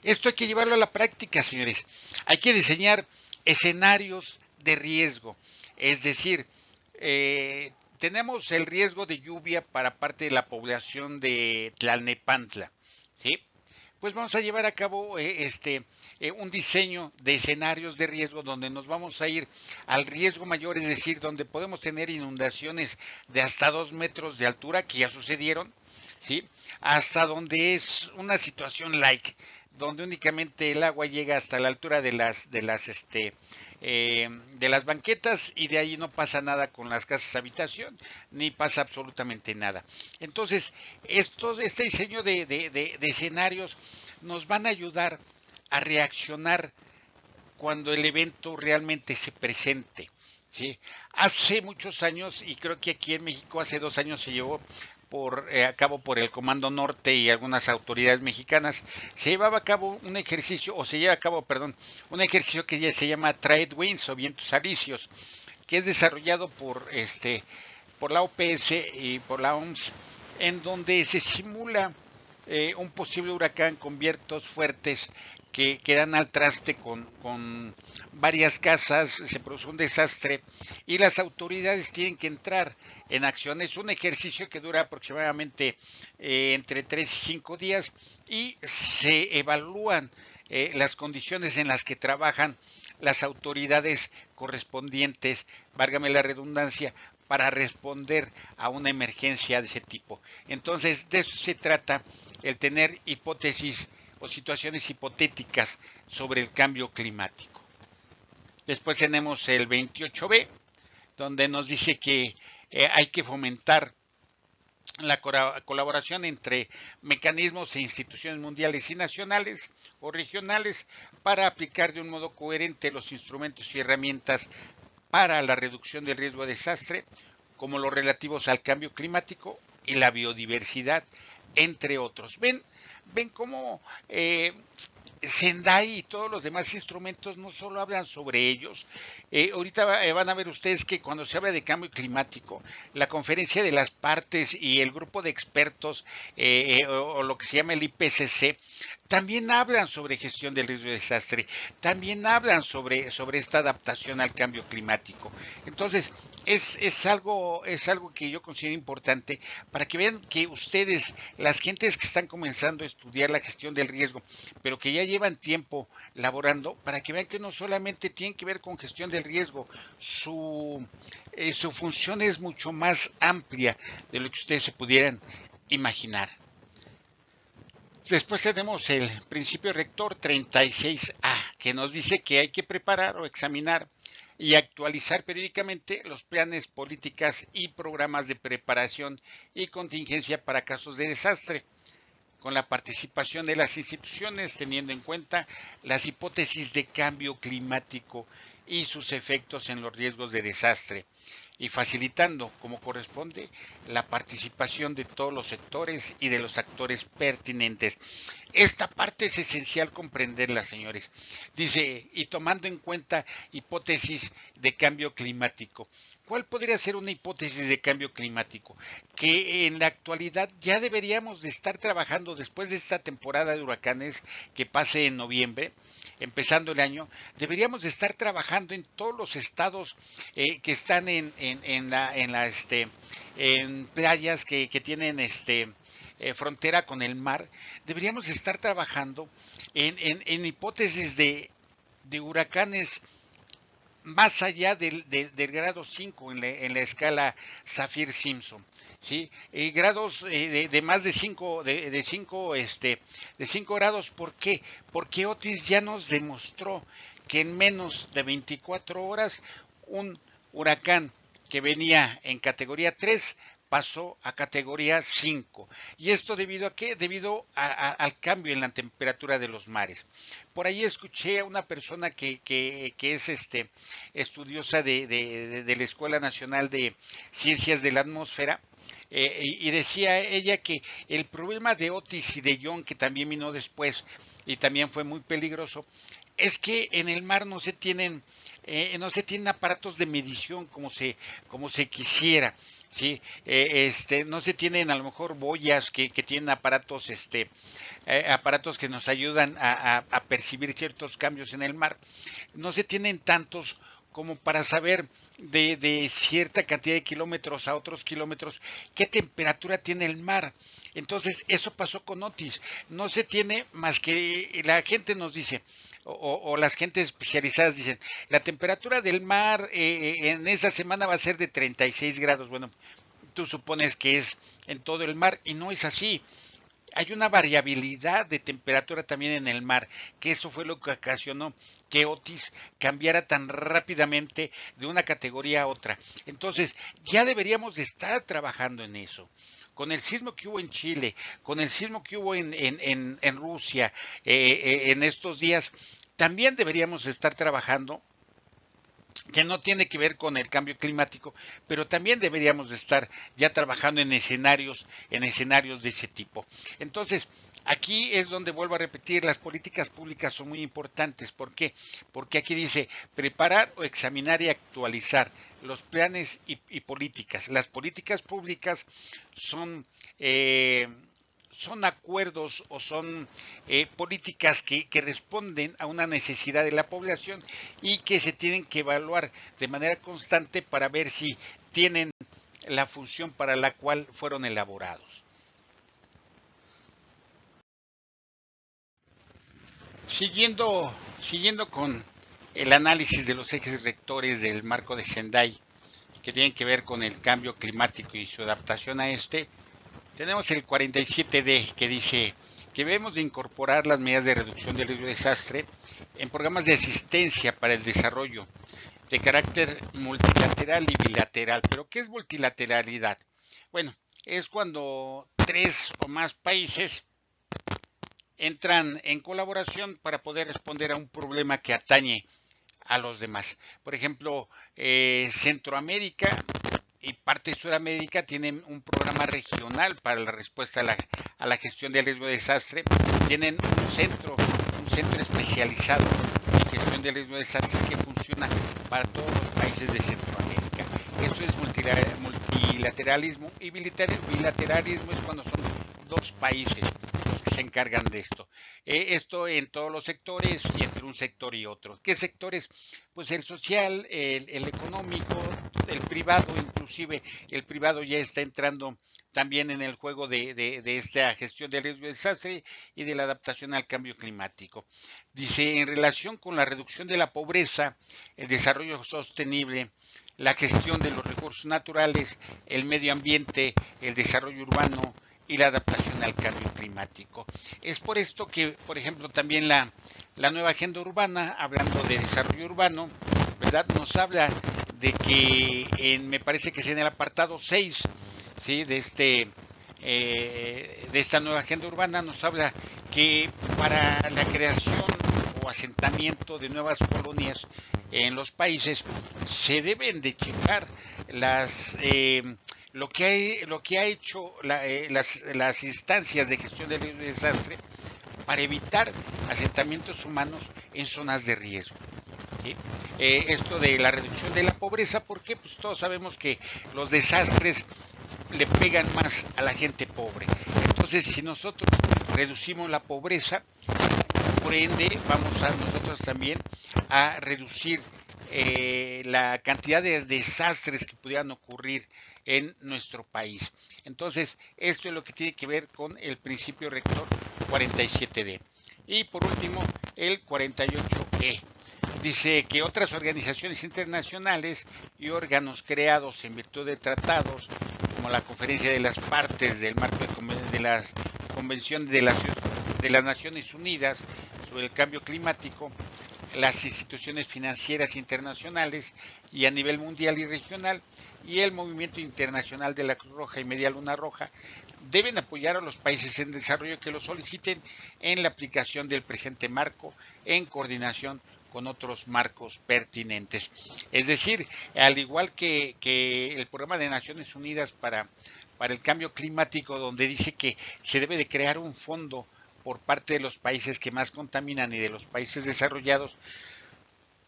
Esto hay que llevarlo a la práctica, señores. Hay que diseñar escenarios de riesgo. Es decir, tenemos el riesgo de lluvia para parte de la población de Tlalnepantla, ¿sí? Pues vamos a llevar a cabo un diseño de escenarios de riesgo donde nos vamos a ir al riesgo mayor, es decir, donde podemos tener inundaciones de hasta 2 metros de altura, que ya sucedieron, ¿sí? Hasta donde es una situación donde únicamente el agua llega hasta la altura de las banquetas, y de ahí no pasa nada con las casas habitación, ni pasa absolutamente nada. Entonces, este diseño de escenarios nos van a ayudar a reaccionar cuando el evento realmente se presente, ¿sí? Hace muchos años, y creo que aquí en México hace 2 años se llevó a cabo por el Comando Norte y algunas autoridades mexicanas, se llevaba a cabo un ejercicio, o se lleva a cabo, perdón, un ejercicio que ya se llama Trade Winds o vientos alisios, que es desarrollado por la OPS y por la OMS, en donde se simula un posible huracán con vientos fuertes que dan al traste con varias casas, se produce un desastre y las autoridades tienen que entrar en acción. Es un ejercicio que dura aproximadamente entre 3 y 5 días, y se evalúan las condiciones en las que trabajan las autoridades correspondientes, válgame la redundancia, para responder a una emergencia de ese tipo. Entonces, de eso se trata, el tener hipótesis o situaciones hipotéticas sobre el cambio climático. Después tenemos el 28B, donde nos dice que hay que fomentar la colaboración entre mecanismos e instituciones mundiales y nacionales o regionales para aplicar de un modo coherente los instrumentos y herramientas para la reducción del riesgo de desastre, como los relativos al cambio climático y la biodiversidad, entre otros. Ven cómo Sendai y todos los demás instrumentos no solo hablan sobre ellos. Ahorita van a ver ustedes que cuando se habla de cambio climático, la conferencia de las partes y el grupo de expertos o lo que se llama el IPCC también hablan sobre gestión del riesgo de desastre, también hablan sobre esta adaptación al cambio climático. Entonces, es algo que yo considero importante para que vean que ustedes, las gentes que están comenzando a estudiar la gestión del riesgo, pero que ya llevan tiempo laborando, para que vean que no solamente tienen que ver con gestión del riesgo, su función es mucho más amplia de lo que ustedes se pudieran imaginar. Después tenemos el principio rector 36A, que nos dice que hay que preparar o examinar y actualizar periódicamente los planes, políticas y programas de preparación y contingencia para casos de desastre, con la participación de las instituciones, teniendo en cuenta las hipótesis de cambio climático y sus efectos en los riesgos de desastre, y facilitando, como corresponde, la participación de todos los sectores y de los actores pertinentes. Esta parte es esencial comprenderla, señores. Dice, y tomando en cuenta hipótesis de cambio climático. ¿Cuál podría ser una hipótesis de cambio climático? Que en la actualidad ya deberíamos de estar trabajando después de esta temporada de huracanes que pase en noviembre, empezando el año, deberíamos de estar trabajando en todos los estados que están en playas que tienen frontera con el mar. Deberíamos de estar trabajando en hipótesis de huracanes más allá del grado 5 en la escala Saffir-Simpson, ¿sí? Grados de más de 5 de 5 grados. ¿Por qué? Porque Otis ya nos demostró que en menos de 24 horas un huracán que venía en categoría 3 pasó a categoría 5. ¿Y esto debido a qué? Debido al cambio en la temperatura de los mares. Por ahí escuché a una persona que es estudiosa de la Escuela Nacional de Ciencias de la Atmósfera, y decía ella que el problema de Otis y de John, que también vino después y también fue muy peligroso, es que en el mar no se tienen aparatos de medición como se quisiera. Sí, no se tienen a lo mejor boyas que tienen aparatos aparatos que nos ayudan a percibir ciertos cambios en el mar. No se tienen tantos como para saber de cierta cantidad de kilómetros a otros kilómetros qué temperatura tiene el mar. Entonces eso pasó con Otis. No se tiene más que la gente nos dice, o las gentes especializadas dicen, la temperatura del mar en esa semana va a ser de 36 grados. Bueno, tú supones que es en todo el mar y no es así. Hay una variabilidad de temperatura también en el mar, que eso fue lo que ocasionó que Otis cambiara tan rápidamente de una categoría a otra. Entonces, ya deberíamos de estar trabajando en eso. Con el sismo que hubo en Chile, con el sismo que hubo en Rusia en estos días, también deberíamos estar trabajando, que no tiene que ver con el cambio climático, pero también deberíamos de estar ya trabajando en escenarios de ese tipo. Entonces, aquí es donde vuelvo a repetir, las políticas públicas son muy importantes. ¿Por qué? Porque aquí dice preparar o examinar y actualizar los planes y políticas. Las políticas públicas son acuerdos o son políticas que responden a una necesidad de la población y que se tienen que evaluar de manera constante para ver si tienen la función para la cual fueron elaborados. Siguiendo con el análisis de los ejes rectores del marco de Sendai, que tienen que ver con el cambio climático y su adaptación a tenemos el 47D, que dice que debemos de incorporar las medidas de reducción del riesgo de desastre en programas de asistencia para el desarrollo de carácter multilateral y bilateral. ¿Pero qué es multilateralidad? Bueno, es cuando 3 o más países entran en colaboración para poder responder a un problema que atañe a los demás. Por ejemplo, Centroamérica y parte de Sudamérica tienen un programa regional para la respuesta a la gestión del riesgo de desastre. Tienen un un centro especializado en gestión de riesgo de desastre que funciona para todos los países de Centroamérica. Eso es multilateralismo, y bilateralismo es cuando son dos países los que se encargan de esto. Esto en todos los sectores y entre un sector y otro. ¿Qué sectores? Pues el social, el económico, el privado, inclusive el privado ya está entrando también en el juego de esta gestión del riesgo de desastre y de la adaptación al cambio climático. Dice, en relación con la reducción de la pobreza, el desarrollo sostenible, la gestión de los recursos naturales, el medio ambiente, el desarrollo urbano y la adaptación al cambio climático. Es por esto que, por ejemplo, también la nueva agenda urbana, hablando de desarrollo urbano, ¿verdad? Nos habla de que me parece que es en el apartado 6, ¿sí? de esta nueva agenda urbana, nos habla que para la creación o asentamiento de nuevas colonias en los países se deben de checar lo que ha hecho las instancias de gestión del riesgo de desastre para evitar asentamientos humanos en zonas de riesgo. ¿Sí? Esto de la reducción de la pobreza, porque pues todos sabemos que los desastres le pegan más a la gente pobre. Entonces, si nosotros reducimos la pobreza, por ende vamos a nosotros también a reducir la cantidad de desastres que pudieran ocurrir en nuestro país. Entonces, esto es lo que tiene que ver con el principio rector 47D. Y por último, el 48E. Dice que otras organizaciones internacionales y órganos creados en virtud de tratados, como la Conferencia de las Partes del marco de las Convenciones de las Naciones Unidas sobre el Cambio Climático, las instituciones financieras internacionales y a nivel mundial y regional, y el Movimiento Internacional de la Cruz Roja y Media Luna Roja, deben apoyar a los países en desarrollo que lo soliciten en la aplicación del presente marco en coordinación con otros marcos pertinentes. Es decir, al igual que el programa de Naciones Unidas para el cambio climático, donde dice que se debe de crear un fondo por parte de los países que más contaminan y de los países desarrollados,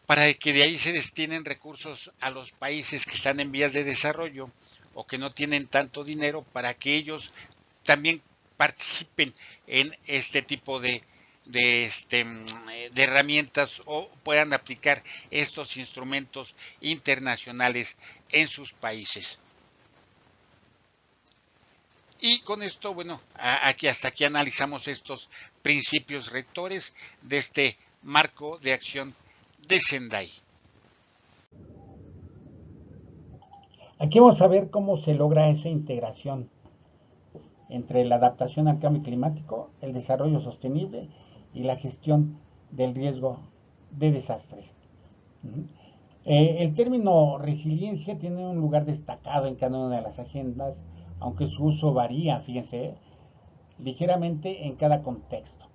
para que de ahí se destinen recursos a los países que están en vías de desarrollo o que no tienen tanto dinero, para que ellos también participen en este tipo de herramientas o puedan aplicar estos instrumentos internacionales en sus países. Y con esto, bueno, hasta aquí analizamos estos principios rectores de este marco de acción de Sendai. Aquí vamos a ver cómo se logra esa integración entre la adaptación al cambio climático, el desarrollo sostenible y la gestión del riesgo de desastres. El término resiliencia tiene un lugar destacado en cada una de las agendas, aunque su uso varía, fíjense, ligeramente en cada contexto.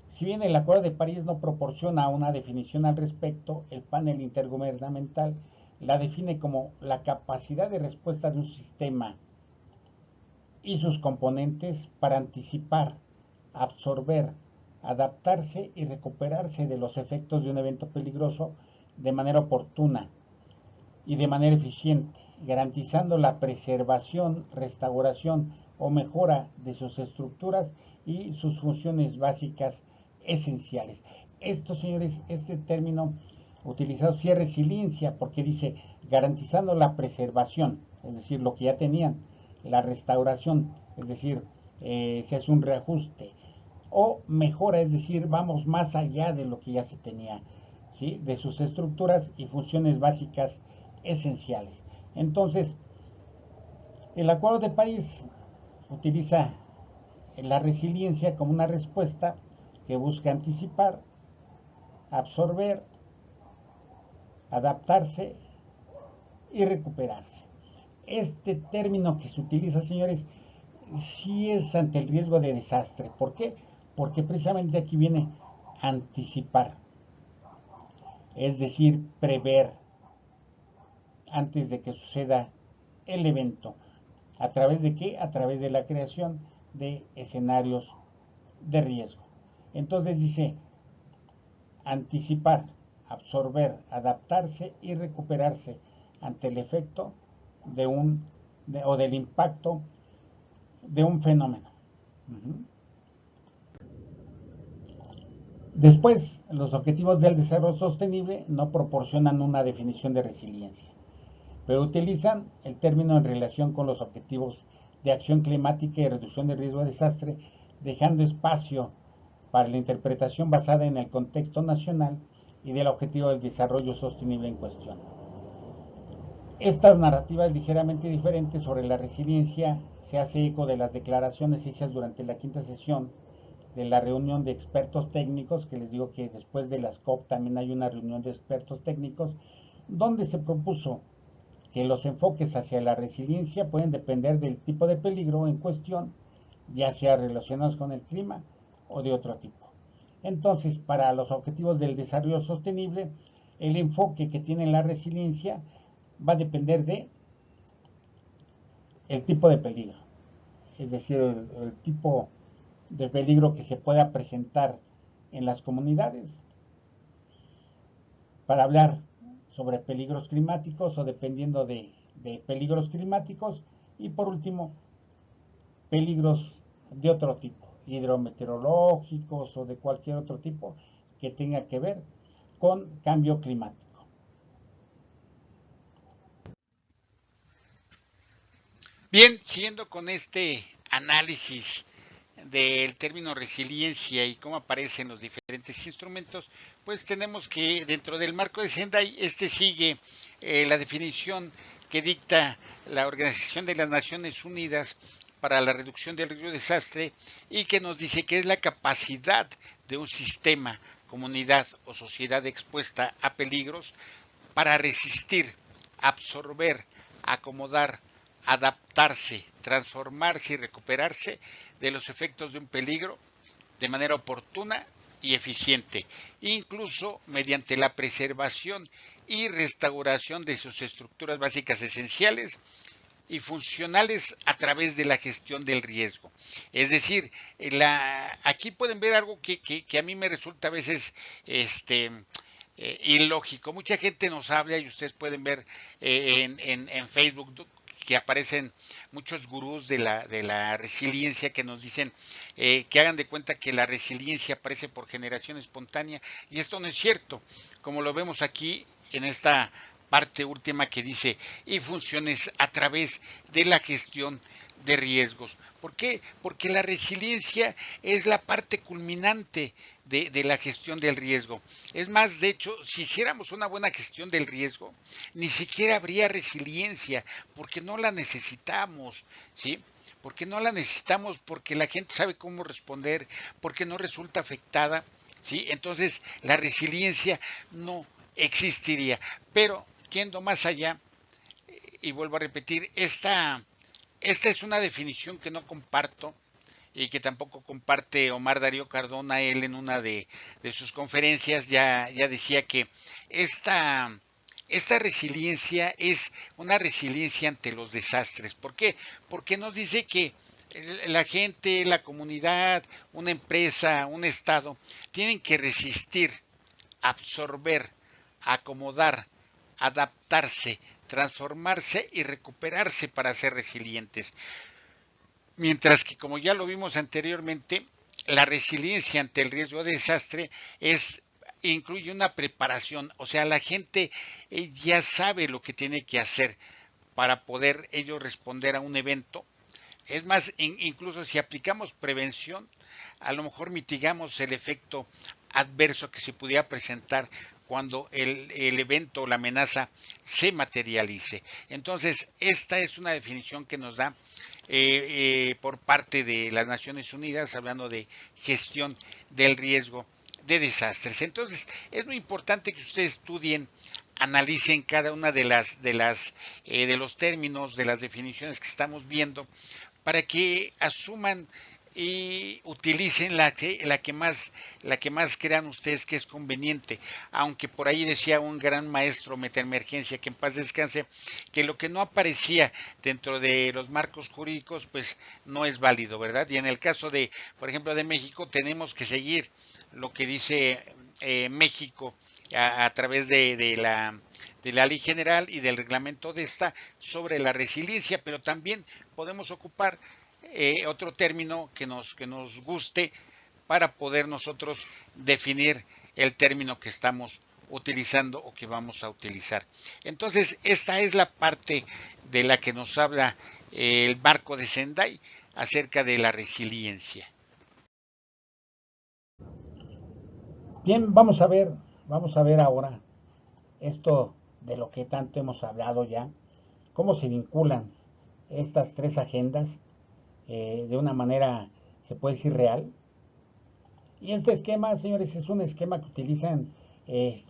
Si bien el Acuerdo de París no proporciona una definición al respecto, el panel intergubernamental la define como la capacidad de respuesta de un sistema y sus componentes para anticipar, absorber, adaptarse y recuperarse de los efectos de un evento peligroso de manera oportuna y de manera eficiente, garantizando la preservación, restauración o mejora de sus estructuras y sus funciones básicas esenciales. Esto, señores, este término utilizado sí es resiliencia, porque dice garantizando la preservación, es decir, lo que ya tenían, la restauración, es decir, se hace un reajuste, o mejora, es decir, vamos más allá de lo que ya se tenía, ¿sí? De sus estructuras y funciones básicas esenciales. Entonces, el Acuerdo de París utiliza la resiliencia como una respuesta que busca anticipar, absorber, adaptarse y recuperarse. Este término que se utiliza, señores, sí es ante el riesgo de desastre. ¿Por qué? Porque precisamente aquí viene anticipar, es decir, prever antes de que suceda el evento. ¿A través de qué? A través de la creación de escenarios de riesgo. Entonces dice, anticipar, absorber, adaptarse y recuperarse ante el efecto o del impacto de un fenómeno. Después, los objetivos del desarrollo sostenible no proporcionan una definición de resiliencia, pero utilizan el término en relación con los objetivos de acción climática y reducción de riesgo de desastre, dejando espacio para la interpretación basada en el contexto nacional y del objetivo del desarrollo sostenible en cuestión. Estas narrativas ligeramente diferentes sobre la resiliencia se hace eco de las declaraciones hechas durante la quinta sesión de la reunión de expertos técnicos, que les digo que después de las COP también hay una reunión de expertos técnicos, donde se propuso que los enfoques hacia la resiliencia pueden depender del tipo de peligro en cuestión, ya sea relacionados con el clima o de otro tipo. Entonces, para los objetivos del desarrollo sostenible, el enfoque que tiene la resiliencia va a depender de el tipo de peligro, es decir, el tipo de peligro que se pueda presentar en las comunidades. Para hablar sobre peligros climáticos o dependiendo de peligros climáticos, y por último, peligros de otro tipo, hidrometeorológicos o de cualquier otro tipo que tenga que ver con cambio climático. Bien, siguiendo con este análisis del término resiliencia y cómo aparecen los diferentes instrumentos, pues tenemos que dentro del marco de Sendai, sigue la definición que dicta la Organización de las Naciones Unidas para la reducción del riesgo de desastre y que nos dice que es la capacidad de un sistema, comunidad o sociedad expuesta a peligros para resistir, absorber, acomodar, adaptarse, transformarse y recuperarse de los efectos de un peligro de manera oportuna y eficiente, incluso mediante la preservación y restauración de sus estructuras básicas esenciales y funcionales a través de la gestión del riesgo. Es decir, aquí pueden ver algo que a mí me resulta a veces ilógico. Mucha gente nos habla y ustedes pueden ver en Facebook que aparecen muchos gurús de la resiliencia que nos dicen que hagan de cuenta que la resiliencia aparece por generación espontánea, y esto no es cierto, como lo vemos aquí en esta parte última que dice y funciones a través de la gestión de riesgos. ¿Por qué? Porque la resiliencia es la parte culminante de la gestión del riesgo. Es más, de hecho, si hiciéramos una buena gestión del riesgo, ni siquiera habría resiliencia, porque no la necesitamos, ¿sí? Porque no la necesitamos, porque la gente sabe cómo responder, porque no resulta afectada, ¿sí? Entonces, la resiliencia no existiría. Pero, yendo más allá, y vuelvo a repetir, esta es una definición que no comparto y que tampoco comparte Omar Darío Cardona. Él en una de sus conferencias ya decía que esta resiliencia es una resiliencia ante los desastres. ¿Por qué? Porque nos dice que la gente, la comunidad, una empresa, un estado, tienen que resistir, absorber, acomodar, adaptarse, transformarse y recuperarse para ser resilientes. Mientras que, como ya lo vimos anteriormente, la resiliencia ante el riesgo de desastre incluye una preparación, o sea, la gente ya sabe lo que tiene que hacer para poder ellos responder a un evento. Es más, incluso si aplicamos prevención, a lo mejor mitigamos el efecto adverso que se pudiera presentar cuando el evento o la amenaza se materialice. Entonces, esta es una definición que nos da por parte de las Naciones Unidas, hablando de gestión del riesgo de desastres. Entonces, es muy importante que ustedes estudien, analicen cada una de los términos, de las definiciones que estamos viendo, para que asuman y utilicen la que más crean ustedes que es conveniente. Aunque por ahí decía un gran maestro metaemergencia, que en paz descanse, que lo que no aparecía dentro de los marcos jurídicos pues no es válido, ¿verdad? Y en el caso de, por ejemplo, de México, tenemos que seguir lo que dice México a través de la ley general y del reglamento de esta sobre la resiliencia, pero también podemos ocupar otro término que nos guste para poder nosotros definir el término que estamos utilizando o que vamos a utilizar. Entonces, esta es la parte de la que nos habla el marco de Sendai acerca de la resiliencia. Bien, vamos a ver ahora esto de lo que tanto hemos hablado ya, cómo se vinculan estas tres agendas de una manera, se puede decir, real. Y este esquema, señores, es un esquema que utilizan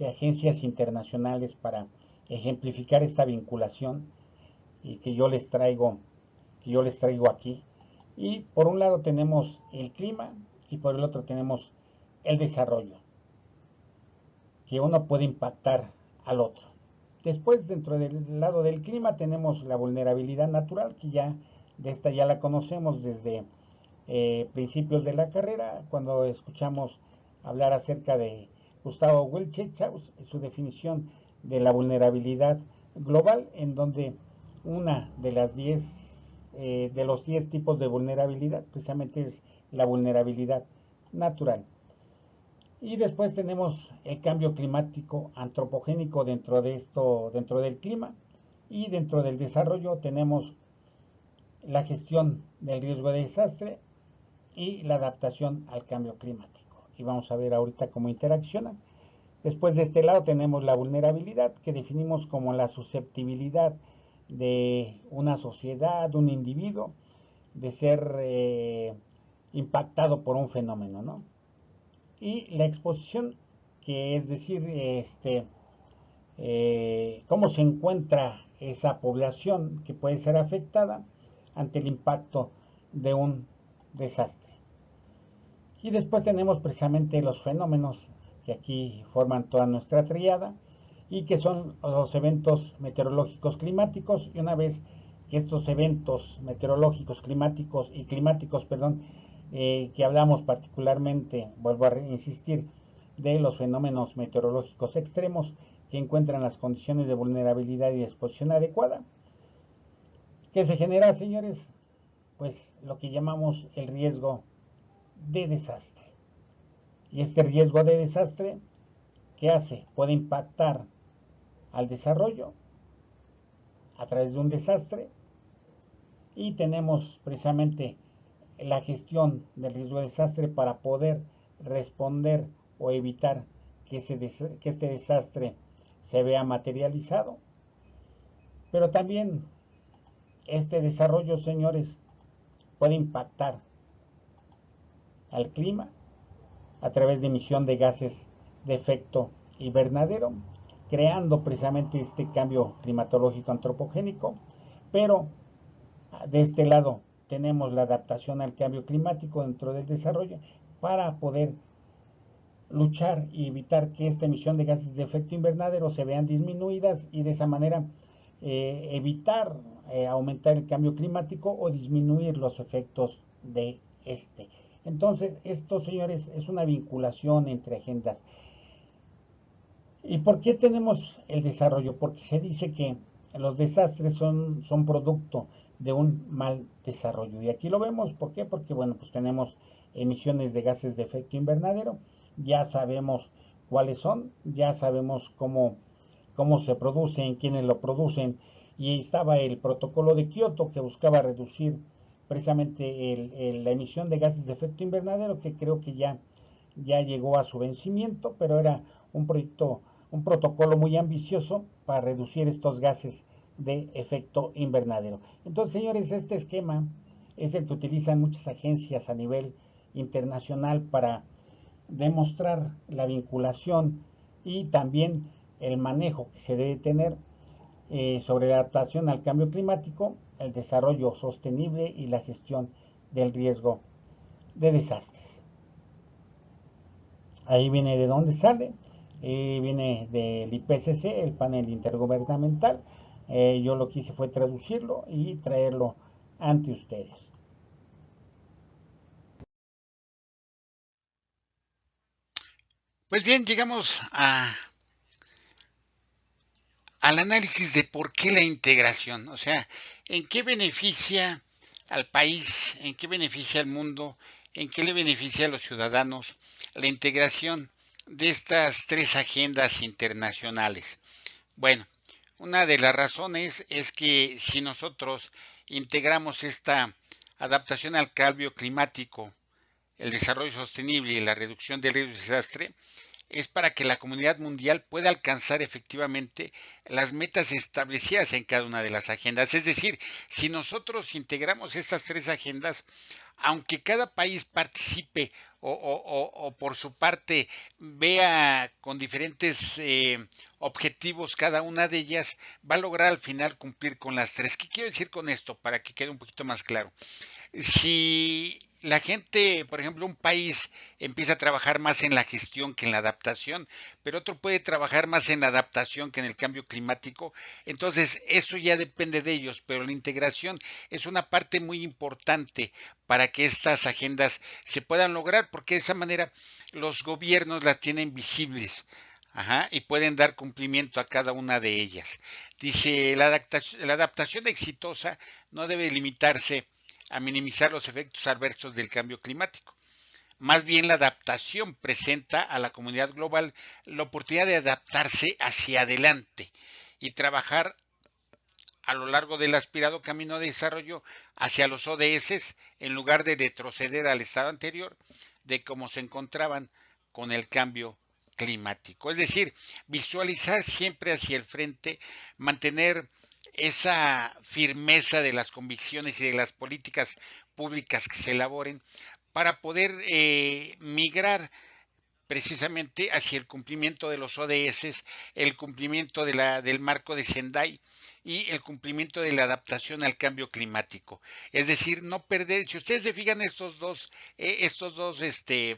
agencias internacionales para ejemplificar esta vinculación y que yo les traigo aquí. Y por un lado tenemos el clima y por el otro tenemos el desarrollo, que uno puede impactar al otro. Después, dentro del lado del clima, tenemos la vulnerabilidad natural, que ya de esta ya la conocemos desde principios de la carrera, cuando escuchamos hablar acerca de Gustavo Wiltshausen, su definición de la vulnerabilidad global, en donde una de las 10 de los 10 tipos de vulnerabilidad precisamente es la vulnerabilidad natural. Y después tenemos el cambio climático antropogénico dentro de esto, dentro del clima, y dentro del desarrollo tenemos la gestión del riesgo de desastre y la adaptación al cambio climático. Y vamos a ver ahorita cómo interaccionan. Después de este lado tenemos la vulnerabilidad, que definimos como la susceptibilidad de una sociedad, un individuo, de ser impactado por un fenómeno, ¿no? Y la exposición, que es decir, cómo se encuentra esa población que puede ser afectada ante el impacto de un desastre. Y después tenemos precisamente los fenómenos que aquí forman toda nuestra tríada y que son los eventos meteorológicos climáticos. Y una vez que estos eventos meteorológicos climáticos, que hablamos particularmente, vuelvo a insistir, de los fenómenos meteorológicos extremos que encuentran las condiciones de vulnerabilidad y exposición adecuada, ¿qué se genera, señores? Pues lo que llamamos el riesgo de desastre. Y este riesgo de desastre, ¿qué hace? Puede impactar al desarrollo a través de un desastre, y tenemos precisamente la gestión del riesgo de desastre para poder responder o evitar que este desastre se vea materializado. Pero también este desarrollo, señores, puede impactar al clima a través de emisión de gases de efecto invernadero, creando precisamente este cambio climatológico antropogénico. Pero de este lado tenemos la adaptación al cambio climático dentro del desarrollo para poder luchar y evitar que esta emisión de gases de efecto invernadero se vean disminuidas, y de esa manera evitar aumentar el cambio climático o disminuir los efectos de este. Entonces, esto, señores, es una vinculación entre agendas. ¿Y por qué tenemos el desarrollo? Porque se dice que los desastres son producto de un mal desarrollo. Y aquí lo vemos, ¿por qué? Porque, bueno, pues tenemos emisiones de gases de efecto invernadero, ya sabemos cuáles son, ya sabemos cómo se producen, quiénes lo producen, y estaba el protocolo de Kioto, que buscaba reducir precisamente la emisión de gases de efecto invernadero, que creo que ya llegó a su vencimiento, pero era un protocolo muy ambicioso para reducir estos gases de efecto invernadero. Entonces, señores, este esquema es el que utilizan muchas agencias a nivel internacional para demostrar la vinculación y también el manejo que se debe tener sobre la adaptación al cambio climático, el desarrollo sostenible y la gestión del riesgo de desastres. Ahí viene de dónde sale, viene del IPCC, el panel intergubernamental. Yo lo que hice fue traducirlo y traerlo ante ustedes. Pues bien, llegamos al análisis de por qué la integración, o sea, en qué beneficia al país, en qué beneficia al mundo, en qué le beneficia a los ciudadanos la integración de estas tres agendas internacionales. Bueno, una de las razones es que si nosotros integramos esta adaptación al cambio climático, el desarrollo sostenible y la reducción del riesgo de desastre, es para que la comunidad mundial pueda alcanzar efectivamente las metas establecidas en cada una de las agendas. Es decir, si nosotros integramos estas tres agendas, aunque cada país participe o por su parte vea con diferentes objetivos cada una de ellas, va a lograr al final cumplir con las tres. ¿Qué quiero decir con esto? Para que quede un poquito más claro. Si la gente, por ejemplo, un país empieza a trabajar más en la gestión que en la adaptación, pero otro puede trabajar más en la adaptación que en el cambio climático, entonces eso ya depende de ellos, pero la integración es una parte muy importante para que estas agendas se puedan lograr, porque de esa manera los gobiernos las tienen visibles. Ajá, y pueden dar cumplimiento a cada una de ellas. Dice, la adaptación exitosa no debe limitarse a minimizar los efectos adversos del cambio climático. Más bien la adaptación presenta a la comunidad global la oportunidad de adaptarse hacia adelante y trabajar a lo largo del aspirado camino de desarrollo hacia los ODS en lugar de retroceder al estado anterior de cómo se encontraban con el cambio climático. Es decir, visualizar siempre hacia el frente, mantener esa firmeza de las convicciones y de las políticas públicas que se elaboren para poder migrar precisamente hacia el cumplimiento de los ODS, el cumplimiento del marco de Sendai y el cumplimiento de la adaptación al cambio climático. Es decir, no perder, si ustedes se fijan estos dos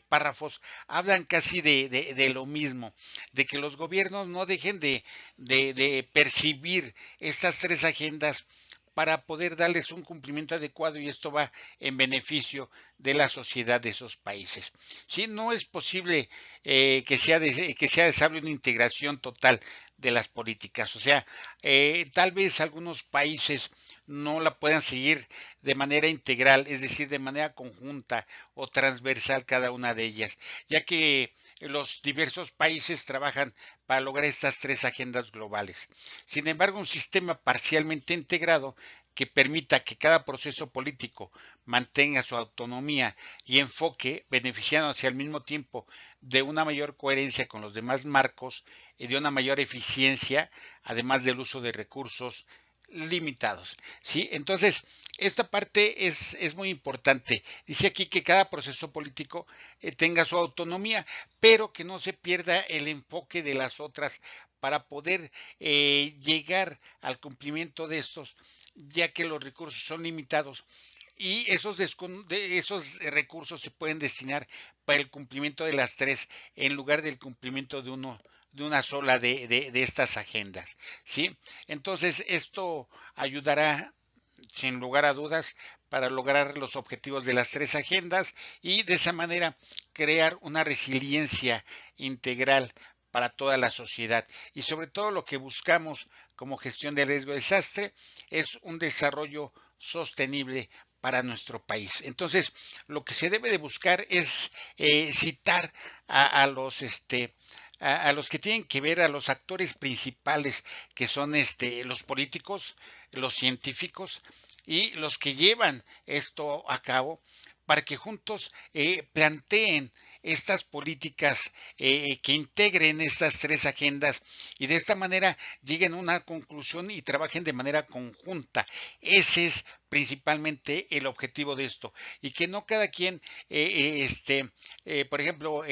párrafos hablan casi de lo mismo, de que los gobiernos no dejen de percibir estas tres agendas para poder darles un cumplimiento adecuado y esto va en beneficio de la sociedad de esos países. Sí, no es posible que sea deseable una integración total de las políticas. O sea, tal vez algunos países no la puedan seguir de manera integral, es decir, de manera conjunta o transversal cada una de ellas, ya que los diversos países trabajan para lograr estas tres agendas globales. Sin embargo, un sistema parcialmente integrado que permita que cada proceso político mantenga su autonomía y enfoque, beneficiándose al mismo tiempo de una mayor coherencia con los demás marcos y de una mayor eficiencia, además del uso de recursos limitados. ¿Sí? Entonces, esta parte es muy importante. Dice aquí que cada proceso político tenga su autonomía, pero que no se pierda el enfoque de las otras para poder llegar al cumplimiento de estos, ya que los recursos son limitados y esos recursos se pueden destinar para el cumplimiento de las tres en lugar del cumplimiento de una sola de estas agendas, ¿sí? Entonces, esto ayudará, sin lugar a dudas, para lograr los objetivos de las tres agendas y de esa manera crear una resiliencia integral para toda la sociedad. Y sobre todo lo que buscamos como gestión de riesgo de desastre es un desarrollo sostenible para nuestro país. Entonces, lo que se debe de buscar es citar a los a los que tienen que ver, a los actores principales, que son los políticos, los científicos y los que llevan esto a cabo, para que juntos planteen estas políticas que integren estas tres agendas y de esta manera lleguen a una conclusión y trabajen de manera conjunta. Ese es principalmente el objetivo de esto y que no cada quien por ejemplo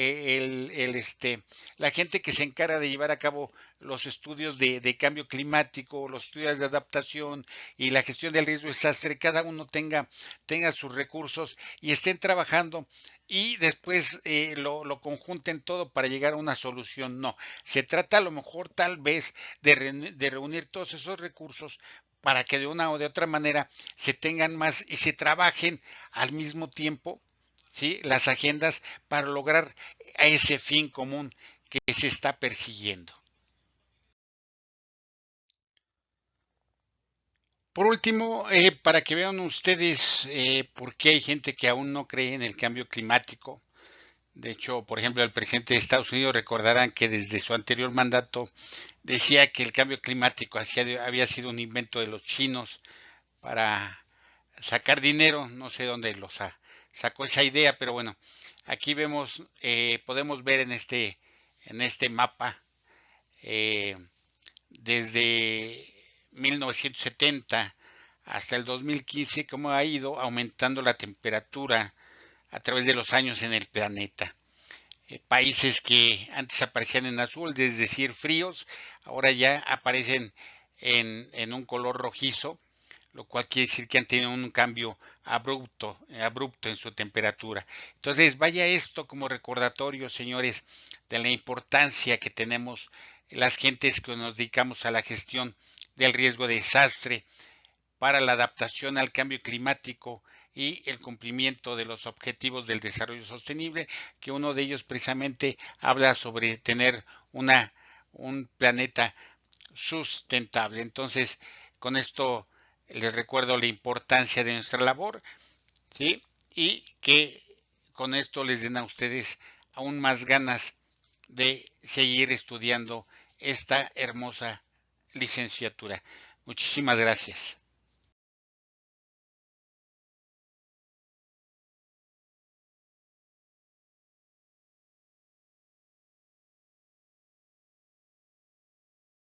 la gente que se encarga de llevar a cabo los estudios de cambio climático, los estudios de adaptación y la gestión del riesgo de desastre, cada uno tenga sus recursos y estén trabajando y después lo conjunten todo para llegar a una solución. No, se trata a lo mejor tal vez de reunir todos esos recursos para que de una o de otra manera se tengan más y se trabajen al mismo tiempo, ¿sí? Las agendas para lograr a ese fin común que se está persiguiendo. Por último, para que vean ustedes por qué hay gente que aún no cree en el cambio climático. De hecho, por ejemplo, el presidente de Estados Unidos recordarán que desde su anterior mandato decía que el cambio climático había sido un invento de los chinos para sacar dinero. No sé dónde sacó esa idea, pero bueno, aquí vemos, podemos ver en este mapa eh, desde 1970 hasta el 2015 cómo ha ido aumentando la temperatura a través de los años en el planeta. Países que antes aparecían en azul, es decir, fríos, ahora ya aparecen en un color rojizo, lo cual quiere decir que han tenido un cambio abrupto en su temperatura. Entonces, vaya esto como recordatorio, señores, de la importancia que tenemos las gentes que nos dedicamos a la gestión del riesgo de desastre para la adaptación al cambio climático y el cumplimiento de los objetivos del desarrollo sostenible, que uno de ellos precisamente habla sobre tener un planeta sustentable. Entonces, con esto les recuerdo la importancia de nuestra labor, ¿sí? Y que con esto les den a ustedes aún más ganas de seguir estudiando esta hermosa licenciatura. Muchísimas gracias.